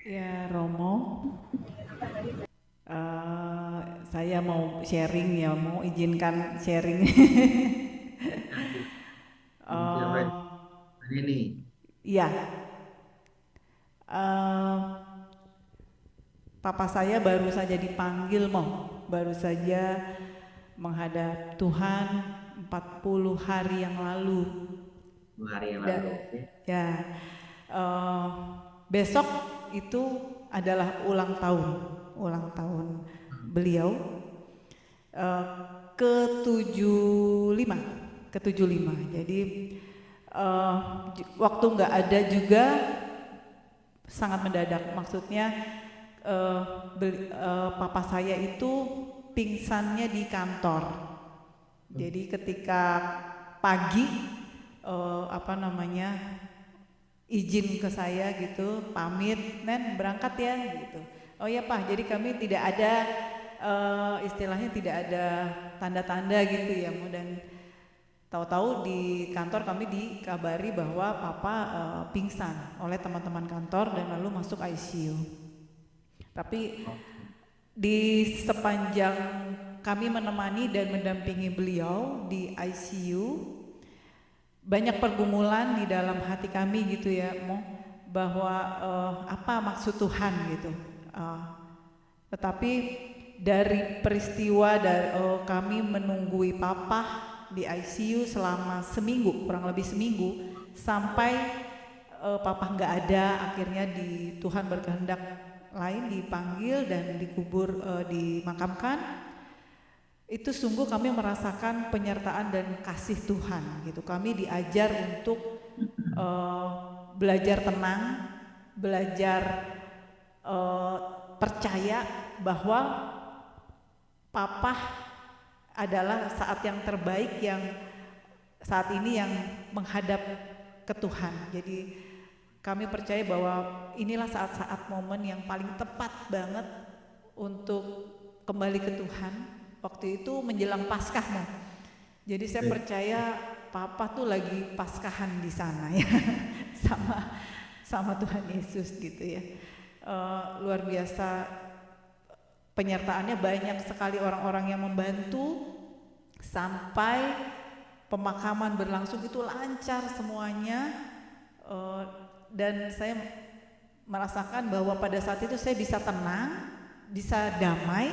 Ya Romo, saya mau sharing ya, mau izinkan sharing.
Ini.
Iya. Papa saya baru saja dipanggil, baru saja menghadap Tuhan 40 hari yang lalu.
2 hari yang lalu.
Ya. Besok itu adalah ulang tahun beliau ke-75. Jadi waktu nggak ada juga sangat mendadak. Maksudnya papa saya itu pingsannya di kantor. Jadi ketika pagi izin ke saya gitu, pamit, Nen berangkat ya gitu. Oh ya Pak, jadi kami tidak ada istilahnya tidak ada tanda-tanda gitu ya, dan tahu-tahu di kantor kami dikabari bahwa Papa pingsan oleh teman-teman kantor dan lalu masuk ICU. Tapi di sepanjang kami menemani dan mendampingi beliau di ICU, banyak pergumulan di dalam hati kami gitu ya, bahwa apa maksud Tuhan gitu. Tetapi dari peristiwa kami menunggui Papa di ICU selama seminggu, kurang lebih seminggu, sampai Papa nggak ada, akhirnya Tuhan berkehendak lain dipanggil dan dikubur, dimakamkan. Itu sungguh kami merasakan penyertaan dan kasih Tuhan gitu. Kami diajar untuk belajar tenang, belajar percaya bahwa Papa adalah saat yang terbaik yang saat ini yang menghadap ke Tuhan. Jadi kami percaya bahwa inilah saat-saat momen yang paling tepat banget untuk kembali ke Tuhan. Waktu itu menjelang Paskah, jadi saya percaya Papa tuh lagi Paskahan di sana ya, sama Tuhan Yesus gitu ya. Luar biasa penyertaannya, banyak sekali orang-orang yang membantu sampai pemakaman berlangsung itu lancar semuanya. Dan saya merasakan bahwa pada saat itu saya bisa tenang, bisa damai,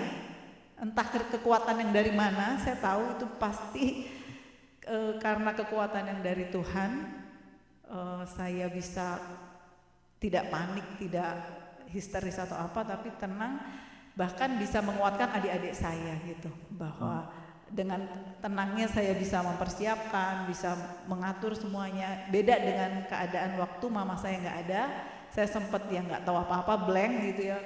entah kekuatan yang dari mana, saya tahu itu pasti karena kekuatan yang dari Tuhan. Saya bisa tidak panik, tidak histeris atau apa, tapi tenang, bahkan bisa menguatkan adik-adik saya gitu, bahwa dengan tenangnya saya bisa mempersiapkan, bisa mengatur semuanya. Beda dengan keadaan waktu mama saya nggak ada, saya sempat ya nggak tahu apa-apa, blank gitu ya.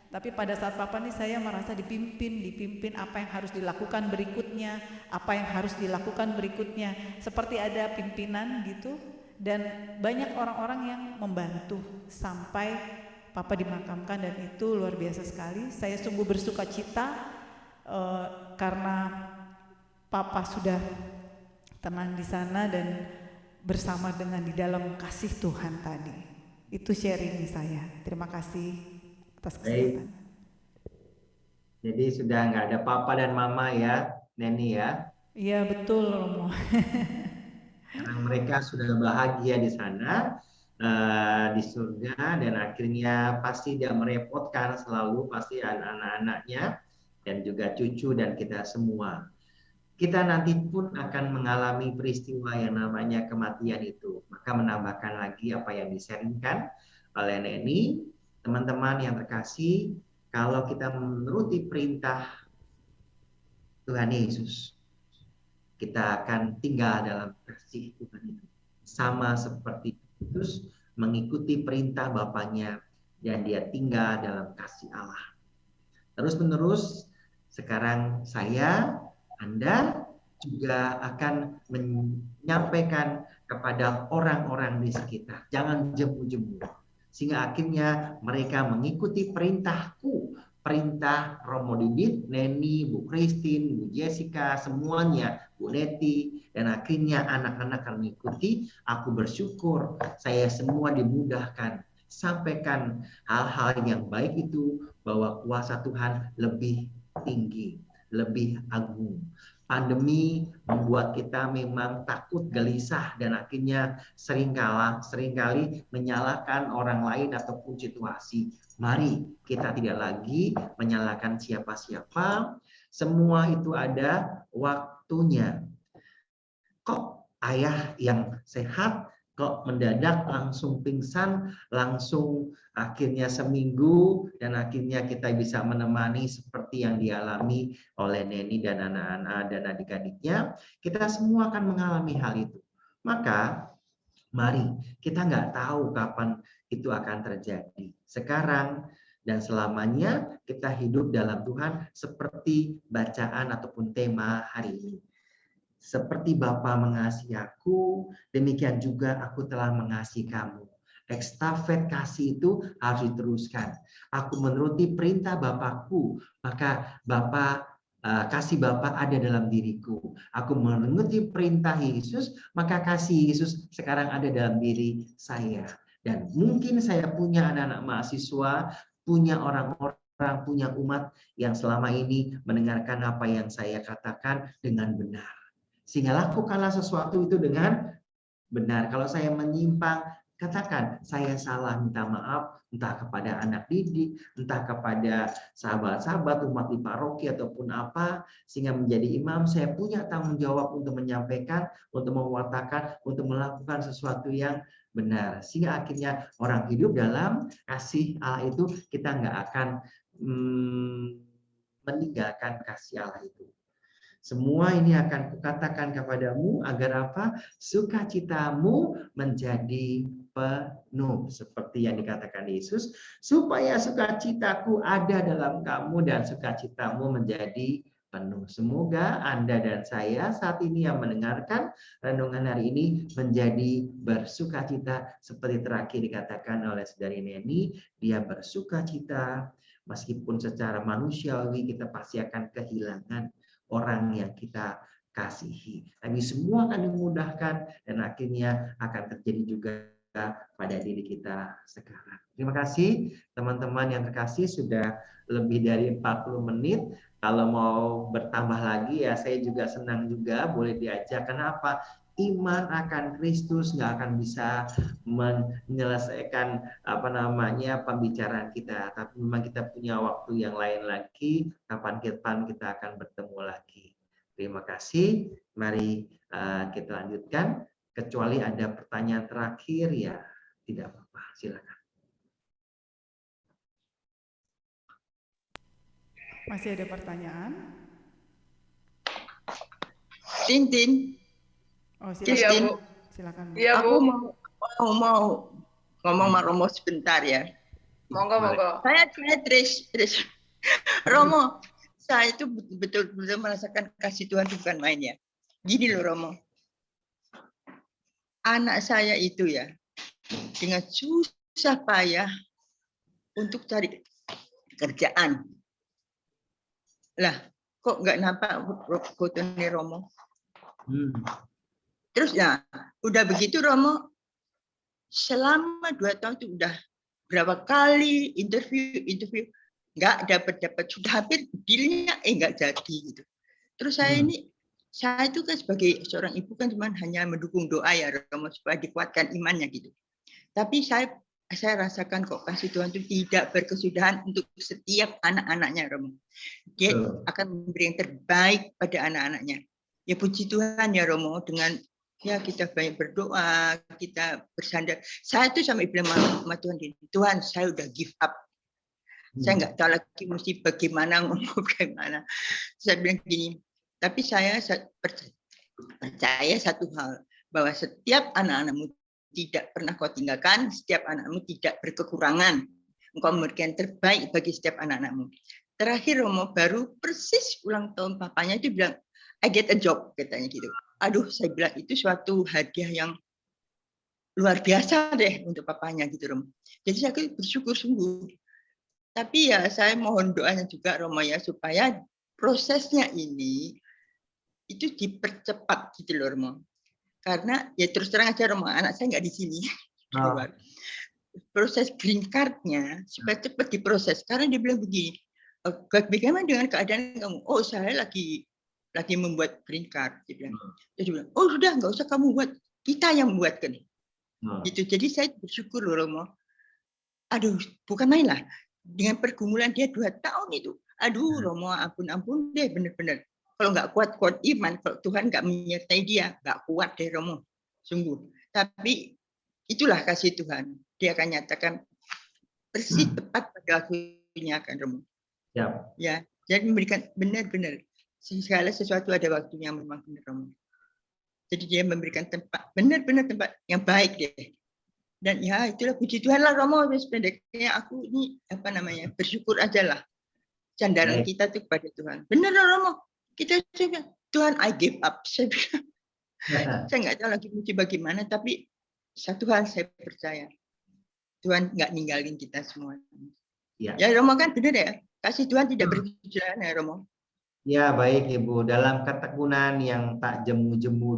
Tapi pada saat papa nih saya merasa dipimpin apa yang harus dilakukan berikutnya, apa yang harus dilakukan berikutnya, seperti ada pimpinan gitu. Dan banyak orang-orang yang membantu sampai papa dimakamkan, dan itu luar biasa sekali. Saya sungguh bersuka cita karena papa sudah tenang di sana dan bersama dengan di dalam kasih Tuhan tadi. Itu sharing saya. Terima kasih atas kesempatan.
Jadi sudah nggak ada papa dan mama ya, Neni ya?
Iya betul, Romo.
Karena mereka sudah bahagia di sana, di surga, dan akhirnya pasti dia merepotkan selalu pasti anak-anaknya dan juga cucu dan kita semua. Kita nanti pun akan mengalami peristiwa yang namanya kematian itu. Maka menambahkan lagi apa yang disaringkan oleh Neni, teman-teman yang terkasih, kalau kita menuruti perintah Tuhan Yesus, kita akan tinggal dalam kasih Tuhan itu. Sama seperti Yesus mengikuti perintah Bapaknya dan dia tinggal dalam kasih Allah. Terus-menerus sekarang saya, Anda juga akan menyampaikan kepada orang-orang di sekitar. Jangan jemu-jemu. Sehingga akhirnya mereka mengikuti perintahku, perintah Romo Didit, Neni, Bu Christine, Bu Jessica, semuanya, Bu Neti, dan akhirnya anak-anak akan mengikuti. Aku bersyukur saya semua dimudahkan. Sampaikan hal-hal yang baik itu, bahwa kuasa Tuhan lebih tinggi, lebih agung. Pandemi membuat kita memang takut, gelisah, dan akhirnya seringkali menyalahkan orang lain ataupun situasi. Mari kita tidak lagi menyalahkan siapa-siapa. Semua itu ada waktunya. Kok ayah yang sehat kok mendadak langsung pingsan, langsung akhirnya seminggu, dan akhirnya kita bisa menemani seperti yang dialami oleh Neni dan anak-anak dan adik-adiknya. Kita semua akan mengalami hal itu. Maka mari, kita nggak tahu kapan itu akan terjadi. Sekarang dan selamanya kita hidup dalam Tuhan seperti bacaan ataupun tema hari ini. Seperti Bapa mengasihi aku, demikian juga aku telah mengasihi kamu. Estafet kasih itu harus diteruskan. Aku menuruti perintah Bapakku, maka kasih Bapa ada dalam diriku. Aku menuruti perintah Yesus, maka kasih Yesus sekarang ada dalam diri saya. Dan mungkin saya punya anak-anak mahasiswa, punya orang-orang, punya umat yang selama ini mendengarkan apa yang saya katakan dengan benar. Sehingga lakukanlah sesuatu itu dengan benar. Kalau saya menyimpang, katakan saya salah, minta maaf, entah kepada anak didik, entah kepada sahabat-sahabat umat di paroki ataupun apa, sehingga menjadi imam saya punya tanggung jawab untuk menyampaikan, untuk mewartakan, untuk melakukan sesuatu yang benar. Sehingga akhirnya orang hidup dalam kasih Allah itu, kita nggak akan meninggalkan kasih Allah itu. Semua ini akan kukatakan kepadamu agar apa? Sukacitamu menjadi penuh. Seperti yang dikatakan Yesus, supaya sukacitaku ada dalam kamu dan sukacitamu menjadi penuh. Semoga Anda dan saya saat ini yang mendengarkan renungan hari ini menjadi bersukacita. Seperti terakhir dikatakan oleh saudari Neni, dia bersukacita meskipun secara manusiawi kita pasti akan kehilangan orang yang kita kasihi. Tapi semua akan dimudahkan dan akhirnya akan terjadi juga pada diri kita sekarang. Terima kasih teman-teman yang terkasih, sudah lebih dari 40 menit. Kalau mau bertambah lagi ya saya juga senang juga boleh diajak. Kenapa? Iman akan Kristus nggak akan bisa menyelesaikan pembicaraan kita, tapi memang kita punya waktu yang lain lagi, kapan kita akan bertemu lagi. Terima kasih. Mari kita lanjutkan. Kecuali ada pertanyaan terakhir ya tidak apa-apa, silakan.
Masih ada pertanyaan?
Tintin.
Oh,
Iya, Bu.
Silakan. Bu.
Iya, Bu.
Aku mau ngomong sama Romo sebentar ya.
Monggo.
Saya Tris. Romo, saya itu betul-betul merasakan kasih Tuhan itu bukan main ya. Gini loh Romo. Anak saya itu ya dengan susah payah untuk cari kerjaan. Lah, kok nggak nampak fotonya Romo? Terus ya, udah begitu Romo, selama 2 tahun itu udah berapa kali interview, nggak dapat, sudah hampir dealnya nggak jadi gitu. Terus saya itu kan sebagai seorang ibu kan cuma hanya mendukung doa ya Romo supaya dikuatkan imannya gitu. Tapi saya rasakan kok kasih Tuhan itu tidak berkesudahan untuk setiap anak-anaknya Romo. Dia akan memberi yang terbaik pada anak-anaknya. Ya puji Tuhan ya Romo, dengan ya kita banyak berdoa, kita bersandar. Saya tuh sampai bilang sama Tuhan, Tuhan saya udah give up. Saya nggak tahu lagi mesti bagaimana ngomong bagaimana. Saya bilang gini, tapi saya percaya satu hal, bahwa setiap anak-anakmu tidak pernah kau tinggalkan, setiap anakmu tidak berkekurangan. Engkau memberikan terbaik bagi setiap anak-anakmu. Terakhir Romo baru persis ulang tahun papanya itu bilang, I get a job, katanya gitu. Aduh, saya bilang itu suatu hadiah yang luar biasa deh untuk papanya gitu Romo. Jadi saya bersyukur sungguh. Tapi ya saya mohon doanya juga Romo ya, supaya prosesnya ini itu dipercepat gitu loh Romo. Karena ya terus terang aja Romo, anak saya nggak di sini. Proses green card-nya supaya cepat diproses. Karena dia bilang begini, bagaimana dengan keadaan kamu? Oh saya lagi membuat green card. Dia bilang, oh sudah nggak usah kamu buat, kita yang membuatkan. Gitu. Jadi saya bersyukur loh Romo. Aduh, bukan main lah. Dengan pergumulan dia 2 tahun itu. Aduh Romo, ampun deh bener-bener. Kalau nggak kuat iman, kalau Tuhan nggak menyertai dia, nggak kuat deh Romo. Sungguh. Tapi itulah kasih Tuhan. Dia akan nyatakan persis tepat pada waktunya kan Romo. Ya, jadi memberikan benar-benar segala sesuatu ada waktunya memang benar Romo. Jadi dia memberikan tempat, benar-benar tempat yang baik deh. Dan ya itulah puji Tuhan lah Romo. Pendeknya aku ini bersyukur aja lah. Sandaran kita tuh kepada Tuhan. Benar Romo. Kita juga Tuhan I give up. Saya nggak tahu lagi mesti bagaimana. Tapi satu hal saya percaya. Tuhan nggak ninggalin kita semua. Ya Romo kan benar ya. Kasih Tuhan tidak berkesudahan ya Romo.
Ya baik Ibu, dalam ketekunan yang tak jemu-jemu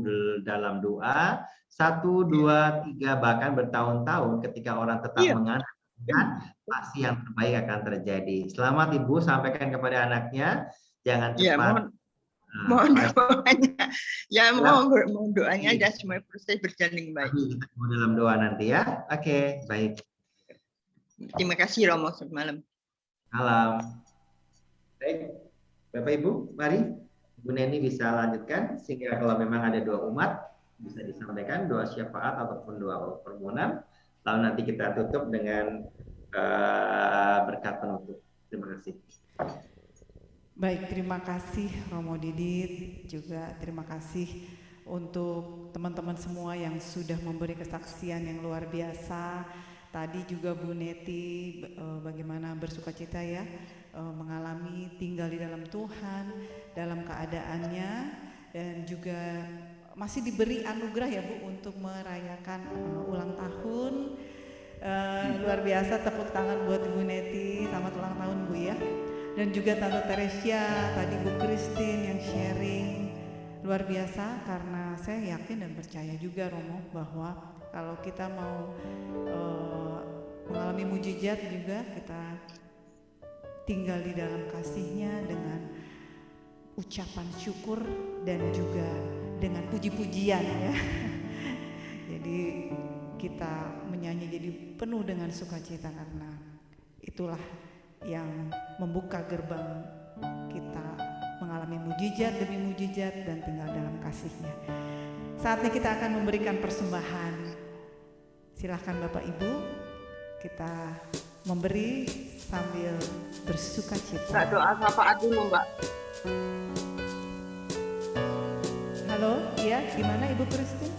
dalam doa, 1, 2, 3 bahkan bertahun-tahun ketika orang tetap mengandalkan, pasti yang terbaik akan terjadi. Selamat Ibu, sampaikan kepada anaknya, jangan cepat.
Mohon doanya, ya mohon doanya dan semua proses berjalan baik.
Kita ketemu dalam doa nanti ya. Oke, baik.
Terima kasih Romo, selamat malam.
Malam. Baik. Bapak Ibu, mari Bu Neni bisa lanjutkan sehingga kalau memang ada doa umat bisa disampaikan doa syafaat ataupun doa permohonan. Lalu nanti kita tutup dengan berkat penutup. Terima kasih.
Baik, terima kasih Romo Didit, juga terima kasih untuk teman-teman semua yang sudah memberi kesaksian yang luar biasa. Tadi juga Bu Neti bagaimana bersukacita ya, mengalami tinggal di dalam Tuhan, dalam keadaannya, dan juga masih diberi anugerah ya Bu untuk merayakan ulang tahun. Luar biasa, tepuk tangan buat Bu Neti, selamat ulang tahun Bu ya. Dan juga Tante Teresia, tadi Bu Christine yang sharing. Luar biasa karena saya yakin dan percaya juga Romo bahwa Kalau kita mau mengalami mujizat juga, kita tinggal di dalam kasih-Nya dengan ucapan syukur dan juga dengan puji-pujian ya. Jadi kita menyanyi jadi penuh dengan sukacita karena itulah yang membuka gerbang kita mengalami mujizat demi mujizat dan tinggal dalam kasih-Nya. Saatnya kita akan memberikan persembahan. Silahkan Bapak Ibu, kita memberi sambil bersuka cita.
Mbak, doa syafaat dulu Mbak.
Halo, iya gimana Ibu Christine?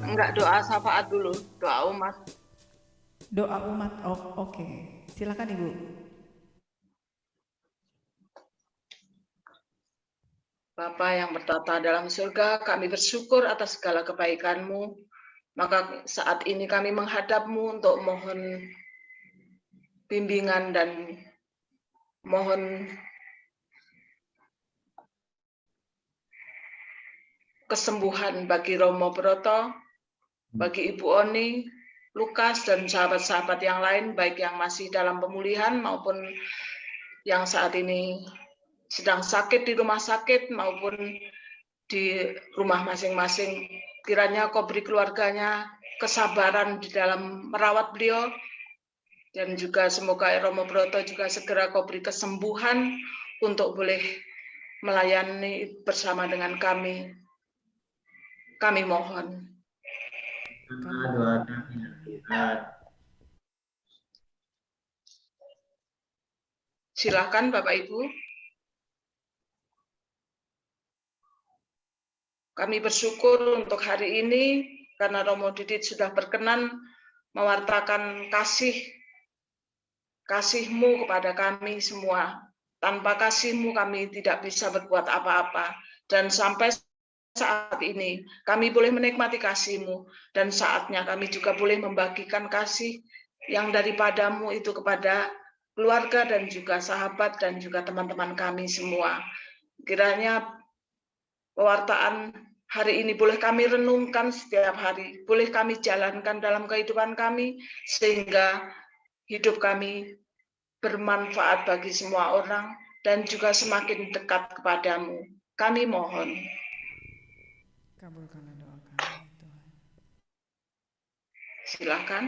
Enggak, doa syafaat dulu, doa umat.
Doa umat, oh, oke. Silakan Ibu.
Bapa yang bertata dalam surga, kami bersyukur atas segala kebaikan-Mu. Maka saat ini kami menghadap-Mu untuk mohon bimbingan dan mohon kesembuhan bagi Romo Broto, bagi Ibu Oni, Lukas, dan sahabat-sahabat yang lain, baik yang masih dalam pemulihan maupun yang saat ini sedang sakit di rumah sakit maupun di rumah masing-masing. Kiranya Kau beri keluarganya kesabaran di dalam merawat beliau, dan juga semoga Romo Broto juga segera Kau beri kesembuhan untuk boleh melayani bersama dengan kami. Kami mohon.
Doa kami.
Silakan Bapak Ibu. Kami bersyukur untuk hari ini karena Romo Didit sudah berkenan mewartakan kasih-Mu kepada kami semua. Tanpa kasih-Mu kami tidak bisa berbuat apa-apa. Dan sampai saat ini kami boleh menikmati kasih-Mu, dan saatnya kami juga boleh membagikan kasih yang daripada-Mu itu kepada keluarga dan juga sahabat dan juga teman-teman kami semua. Kiranya pewartaan hari ini boleh kami renungkan setiap hari, boleh kami jalankan dalam kehidupan kami, sehingga hidup kami bermanfaat bagi semua orang dan juga semakin dekat kepadamu. Kami mohon.
Kabulkanlah doa kami, Tuhan.
Silakan.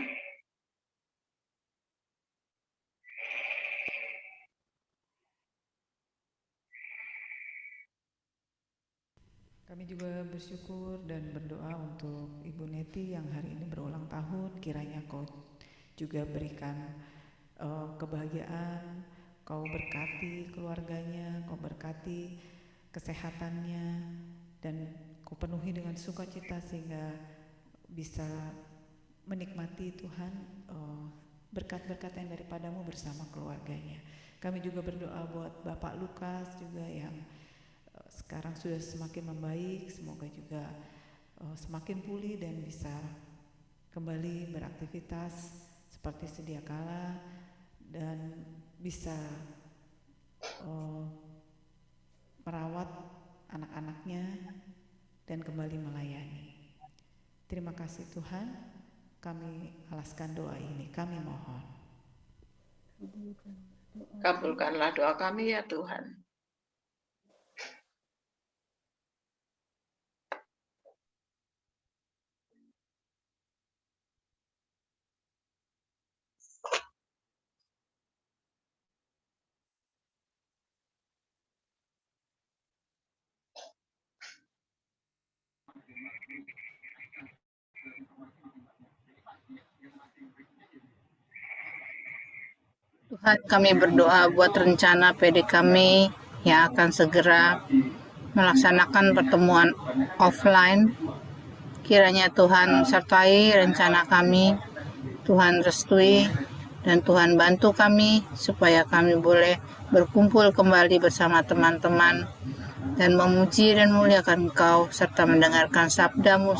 Kami juga bersyukur dan berdoa untuk Ibu Neti yang hari ini berulang tahun. Kiranya Kau juga berikan kebahagiaan, Kau berkati keluarganya, Kau berkati kesehatannya, dan Kau penuhi dengan sukacita sehingga bisa menikmati Tuhan berkat-berkat yang daripada-Mu bersama keluarganya. Kami juga berdoa buat Bapak Lukas juga yang sekarang sudah semakin membaik, semoga juga semakin pulih dan bisa kembali beraktivitas seperti sedia kala dan bisa merawat anak-anaknya dan kembali melayani. Terima kasih Tuhan, kami alaskan doa ini, kami mohon.
Kabulkanlah doa kami ya Tuhan.
Tuhan, kami berdoa buat rencana PD kami yang akan segera melaksanakan pertemuan offline. Kiranya Tuhan sertai rencana kami, Tuhan restui, dan Tuhan bantu kami supaya kami boleh berkumpul kembali bersama teman-teman dan memuji dan memuliakan Engkau serta mendengarkan sabda-Mu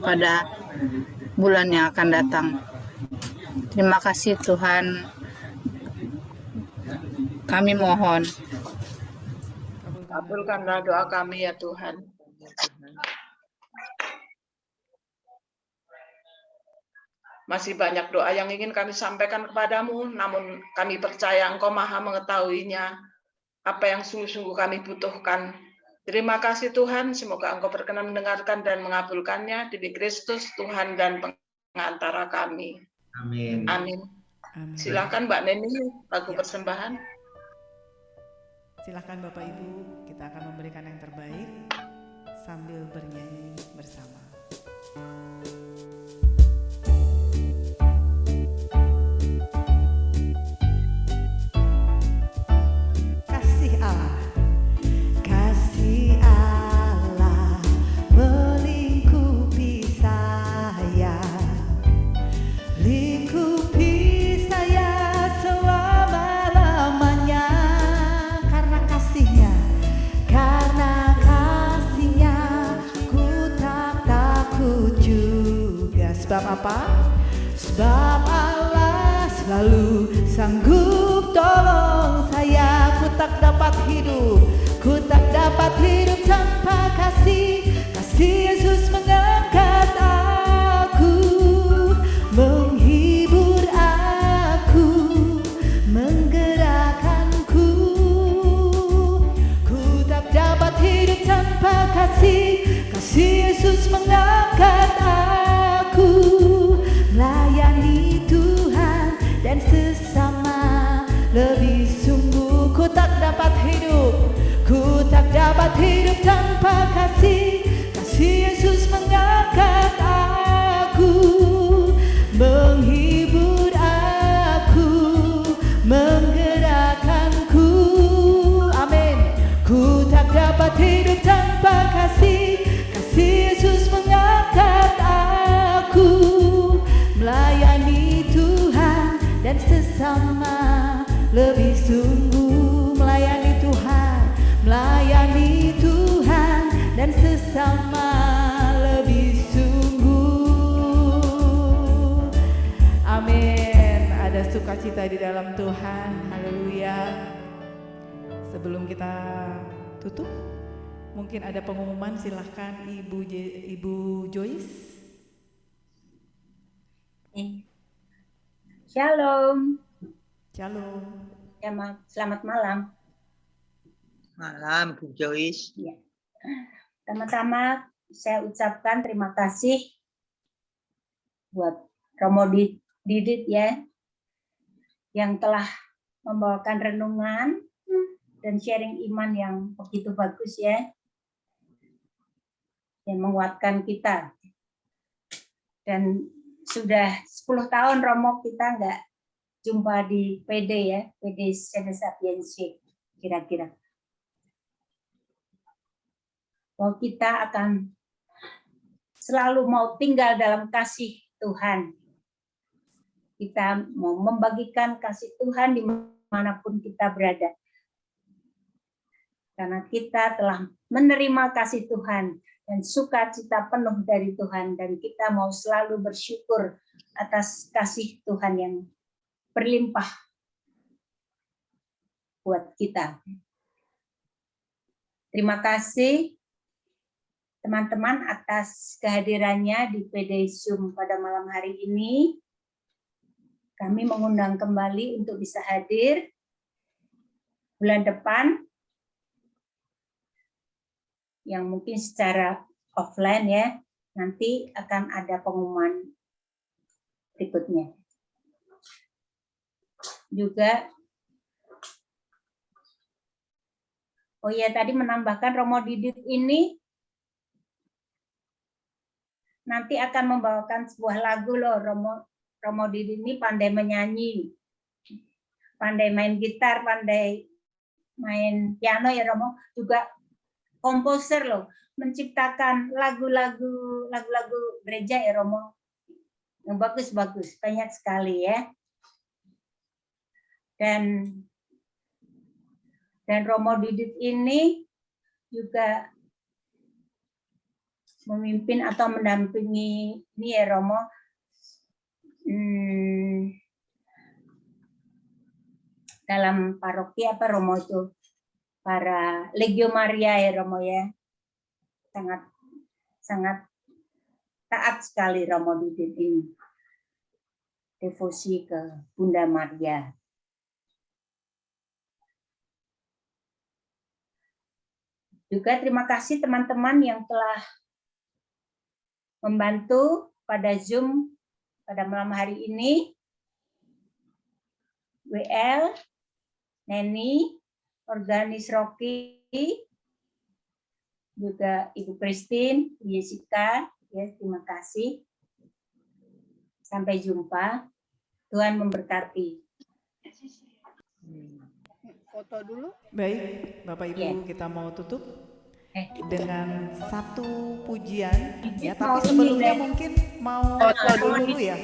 pada bulan yang akan datang. Terima kasih Tuhan. Kami mohon.
Kabulkanlah doa kami ya Tuhan. Masih banyak doa yang ingin kami sampaikan kepadamu, namun kami percaya Engkau Maha mengetahuinya, apa yang sungguh-sungguh kami butuhkan. Terima kasih Tuhan, semoga Engkau berkenan mendengarkan dan mengabulkannya demi Kristus, Tuhan dan pengantara kami.
Amin.
Amin. Silakan Mbak Neni, lagu persembahan.
Silakan Bapak Ibu, kita akan memberikan yang terbaik sambil bernyanyi bersama. Kasih Allah, kasih Allah melingkupi saya, lingkupi saya selama-lamanya, karena kasih-Nya ku tak takut juga. Sebab apa? Sebab Allah selalu sanggup tolong saya. Ku tak dapat hidup tanpa kasih. Kasih Yesus mengangkat aku, menghibur aku, menggerakkanku. Ku tak dapat hidup tanpa kasih. Kasih Yesus mengangkat aku, melayani Tuhan dan sesama lebih sungguh. Ku tak dapat hidup tanpa kasih. Kasih Yesus mengangkat aku, menghibur aku, menggerakkanku. Amin. Ku tak dapat hidup tanpa kasih. Kasih Yesus mengangkat aku, melayani Tuhan dan sesama lebih sungguh. Melayani Tuhan dan sesama lebih sungguh. Amin. Ada sukacita di dalam Tuhan. Haleluya. Sebelum kita tutup, mungkin ada pengumuman, silahkan Ibu Joyce.
Shalom.
Shalom.
Ya, selamat malam.
Malam, Bu Joyce.
Ya. Pertama-tama saya ucapkan terima kasih buat Romo Didit ya, yang telah membawakan renungan dan sharing iman yang begitu bagus ya, yang menguatkan kita. Dan sudah 10 tahun Romo kita nggak jumpa di PD ya, PD Sede Sapiensi kira-kira. Bahwa kita akan selalu mau tinggal dalam kasih Tuhan. Kita mau membagikan kasih Tuhan dimanapun kita berada. Karena kita telah menerima kasih Tuhan dan sukacita penuh dari Tuhan. Dan kita mau selalu bersyukur atas kasih Tuhan yang berlimpah buat kita. Terima kasih teman-teman atas kehadirannya di PD Zoom pada malam hari ini. Kami mengundang kembali untuk bisa hadir bulan depan, yang mungkin secara offline ya, nanti akan ada pengumuman berikutnya. Juga, oh ya, tadi menambahkan Romo Didit ini nanti akan membawakan sebuah lagu loh. Romo Didit ini pandai menyanyi, pandai main gitar, pandai main piano ya Romo, juga komposer loh, menciptakan lagu-lagu gereja ya Romo, yang bagus-bagus, banyak sekali ya. Dan Romo Didit ini juga memimpin atau mendampingi ini ya Romo, dalam paroki apa Romo itu, para Legio Maria ya Romo ya, sangat taat sekali Romo Didit ini. devosi ke Bunda Maria. Juga terima kasih teman-teman yang telah membantu pada Zoom pada malam hari ini. WL, Neni, Organis Rocky, juga Ibu Christine, Jessica, ya, terima kasih. Sampai jumpa. Tuhan memberkati.
Foto dulu.
Baik, Bapak Ibu,
Ya.
kita mau tutup
dengan
dengan satu pujian ya,
mau
tapi sebelumnya
ini,
mungkin mau
Foto
foto dulu ya.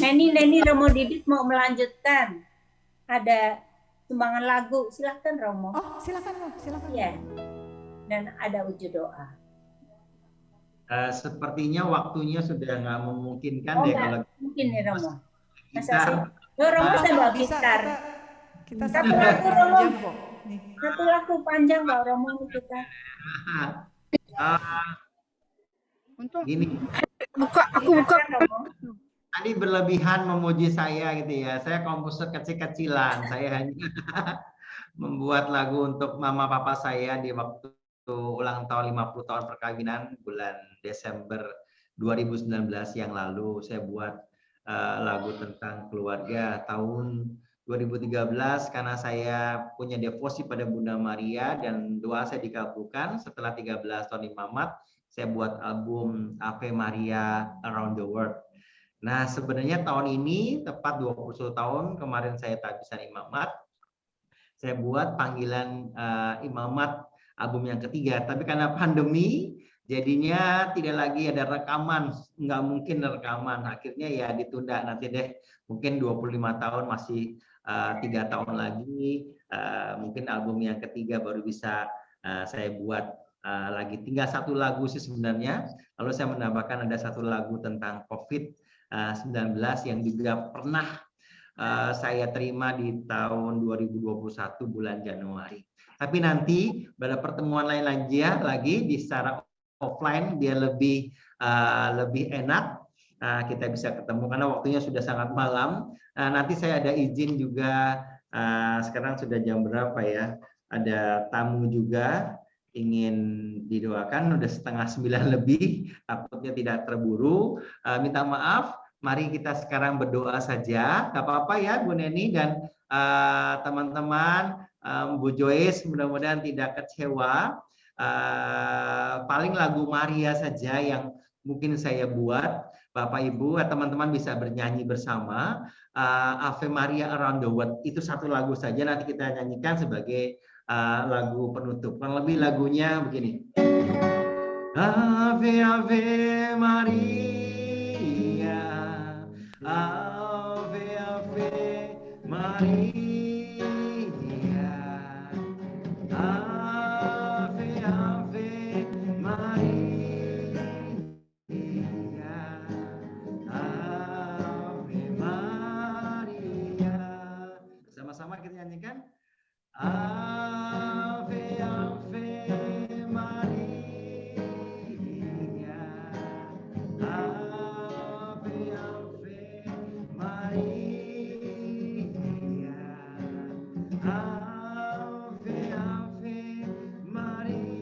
Neni Romo Didit mau melanjutkan. Ada sumbangan lagu, silakan Romo.
Oh, silakan.
Ya. Dan ada uji doa.
Sepertinya waktunya sudah nggak memungkinkan
Oh,
deh
enggak.
kalau
Mungkin nih Romo. Masa
gitar.
sih? Romo saya bawa
Bisa
gitar.
kita
Satu
sampai
lagu,
6
Romo.
jam kok. Nih.
Satu lagu panjang Mbak Romo kita.
Untung
Gini,
aku buka.
Romo.
tadi berlebihan memuji saya gitu ya. Saya komposer kecil-kecilan. Saya hanya membuat lagu untuk mama papa saya di waktu ulang tahun 50 tahun perkawinan bulan Desember 2019 yang lalu. Saya buat lagu tentang keluarga tahun 2013 karena saya punya devosi pada Bunda Maria dan doa saya dikabulkan. Setelah 13 tahun imamat, saya buat album Ave Maria Around the World. Nah, sebenarnya tahun ini tepat 21 tahun kemarin saya kehabisan imamat. Saya buat panggilan imamat album yang ketiga. Tapi karena pandemi, jadinya tidak lagi ada rekaman. Nggak mungkin rekaman. Akhirnya ya ditunda nanti deh. Mungkin 25 tahun masih 3 tahun lagi. Mungkin album yang ketiga baru bisa saya buat lagi. Tinggal satu lagu sih sebenarnya. Lalu saya menambahkan ada satu lagu tentang COVID-19 yang juga pernah saya terima di tahun 2021 bulan Januari. Tapi nanti pada pertemuan lain lagi di secara offline biar lebih enak kita bisa ketemu karena waktunya sudah sangat malam. Nanti saya ada izin juga sekarang sudah jam berapa ya? Ada tamu juga ingin didoakan udah 8:30 lebih, takutnya tidak terburu. Minta maaf. Mari kita sekarang berdoa saja. Gak apa-apa ya Bu Neni dan teman-teman, Bu Joyce mudah-mudahan tidak kecewa. Paling lagu Maria saja yang mungkin saya buat. Bapak Ibu, teman-teman bisa bernyanyi bersama. Ave Maria Around the World itu satu lagu saja. Nanti kita nyanyikan sebagai lagu penutup. Kurang lebih lagunya begini. Ave Ave Maria. Ave Ave Maria, Ave Ave Maria, Ave Maria. Sama-sama kita nyanyikan. Ave Ave Maria, Ave Ave Maria, Ave Ave Maria,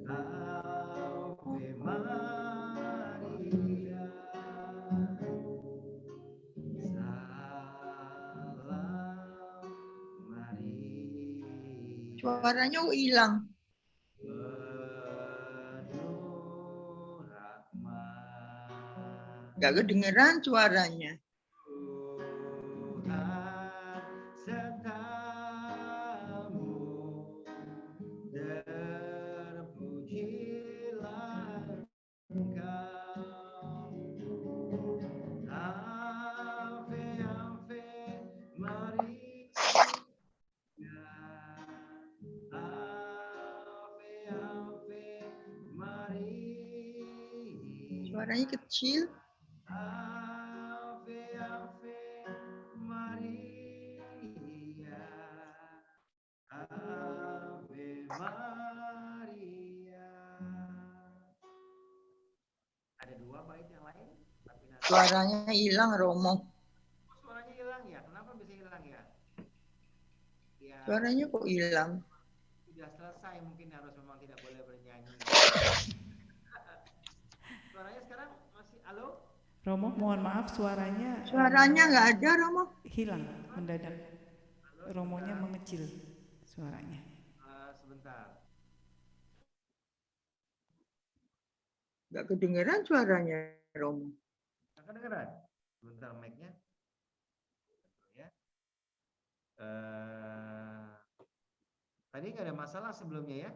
Ave Maria. Salam Maria.
Suaranya hilang.
Penuh rahmat.
Gak kedengeran suaranya.
Tuhan sertamu, terpujilah Engkau. Ave Ave Maria, Ave Ave Maria.
Suaranya kecil.
Ave Ave Maria, Ave Maria. Ada dua bait yang lain.
Suaranya hilang, Romo.
Suaranya hilang ya? Kenapa bisa hilang ya? Ya,
Suaranya kok hilang?
sudah selesai mungkin harus memang tidak boleh bernyanyi. Suaranya sekarang masih halo?
Romo, mohon maaf suaranya
Suaranya nggak ada, Romo.
hilang mendadak. Romonya mengecil suaranya.
Sebentar.
Nggak kedengeran suaranya, Romo.
Nggak kedengeran? Sebentar mic-nya. Ya. Tadi nggak ada masalah sebelumnya ya.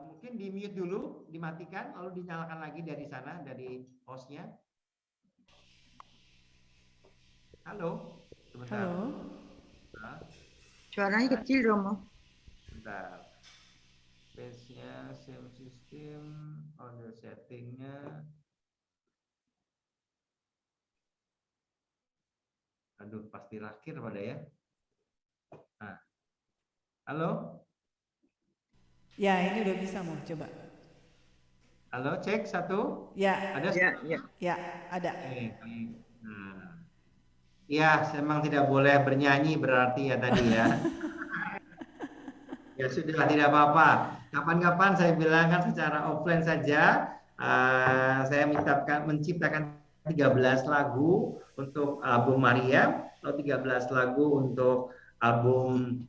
Mungkin di mute dulu, dimatikan, lalu dinyalakan lagi dari sana, dari hostnya. Halo, sebentar.
Halo.
Nah,
Suaranya kecil, Romo.
sebentar. Space-nya, same system, audio setting-nya. Aduh, pasti akhir pada ya. Nah. Halo?
Ya, ini udah bisa mau coba.
Halo, cek satu.
Ya.
Ada?
Ya, ada.
Nah. Ya, memang tidak boleh bernyanyi berarti ya tadi ya. Ya sudah, tidak apa-apa. Kapan-kapan saya bilangkan secara offline saja. Saya menciptakan 13 lagu untuk album Maria, lalu 13 lagu untuk album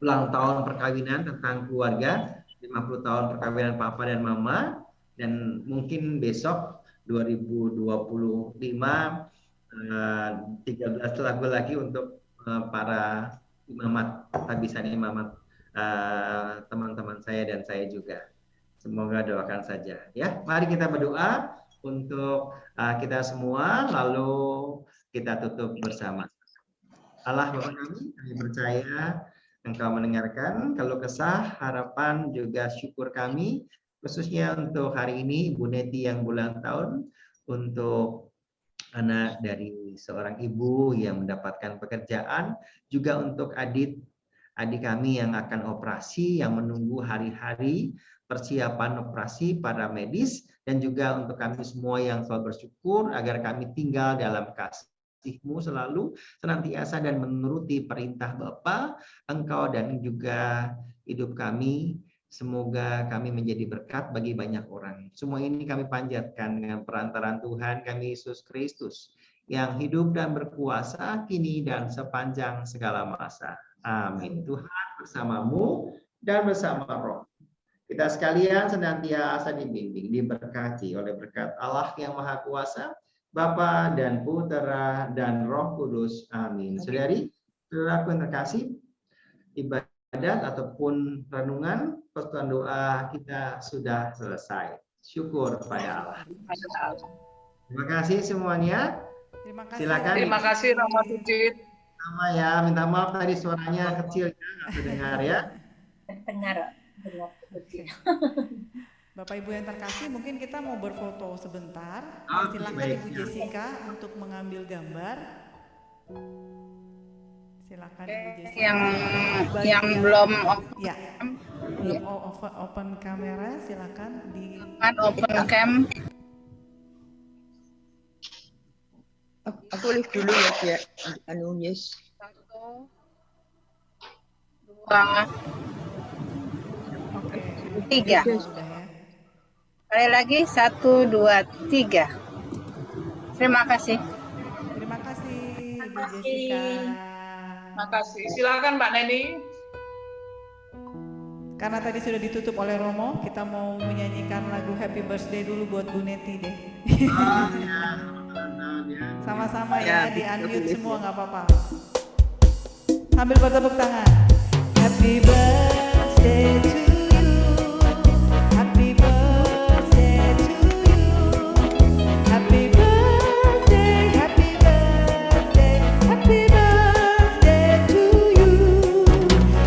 ulang tahun perkawinan tentang keluarga, 50 tahun perkawinan papa dan mama, dan mungkin besok 2025 13 lagu lagi untuk para imamat, tabisan imamat, teman-teman saya dan saya juga. Semoga doakan saja ya. Mari kita berdoa untuk kita semua, lalu kita tutup bersama. Allah Bapa kami percaya Engkau mendengarkan kalau kesah, harapan, juga syukur kami, khususnya untuk hari ini Bu Neti yang ulang tahun, untuk anak dari seorang ibu yang mendapatkan pekerjaan, juga untuk adik kami yang akan operasi, yang menunggu hari-hari persiapan operasi para medis, dan juga untuk kami semua yang selalu bersyukur agar kami tinggal dalam kasih-Mu selalu senantiasa dan menuruti perintah Bapa, Engkau dan juga hidup kami. Semoga kami menjadi berkat bagi banyak orang. Semua ini kami panjatkan dengan perantaraan Tuhan kami Yesus Kristus yang hidup dan berkuasa kini dan sepanjang segala masa. Amin. Tuhan bersamamu dan bersama Roh. Kita sekalian senantiasa dibimbing, diberkati oleh berkat Allah yang Maha Kuasa, Bapa dan Putera dan Roh Kudus. Amin. Saudari, saudaraku yang terkasih, ibadat ataupun renungan persekutuan doa kita sudah selesai. Syukur kepada Allah. Terima kasih semuanya.
Terima kasih.
Silakan.
Terima kasih Romo Didit.
Sama ya, minta maaf tadi suaranya kecil ya, nggak terdengar ya.
Terdengar kecil.
Bapak Ibu yang terkasih, mungkin kita mau berfoto sebentar. Silakan
baik.
Ibu Jessica untuk mengambil gambar. Silakan Ibu Jessica.
Yang belum
Ya. Open kamera, silakan di
open cam.
Aku live dulu ya, Yes.
1, 2, 3.
sudah ya.
Sekali lagi 1, 2, 3. Terima kasih.
Terima kasih Ibu Jessica.
Terima kasih. Silakan Mbak Neni.
Karena tadi sudah ditutup oleh Romo, kita mau menyanyikan lagu Happy Birthday dulu buat Bu Neti deh. Sama-sama ya, di unmute semua nggak apa-apa. Sambil bertepuk tangan. Happy birthday to you. Happy birthday to you. Happy birthday, happy birthday, happy birthday to you.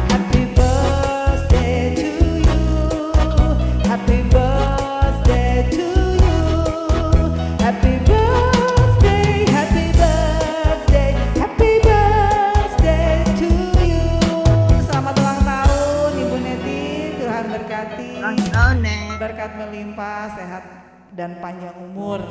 Happy birthday to you. Happy birthday to you. Happy birthday, happy birthday, happy birthday to you. Selamat ulang tahun Ibu Neti, Tuhan berkati, berkat melimpah, sehat dan panjang umur.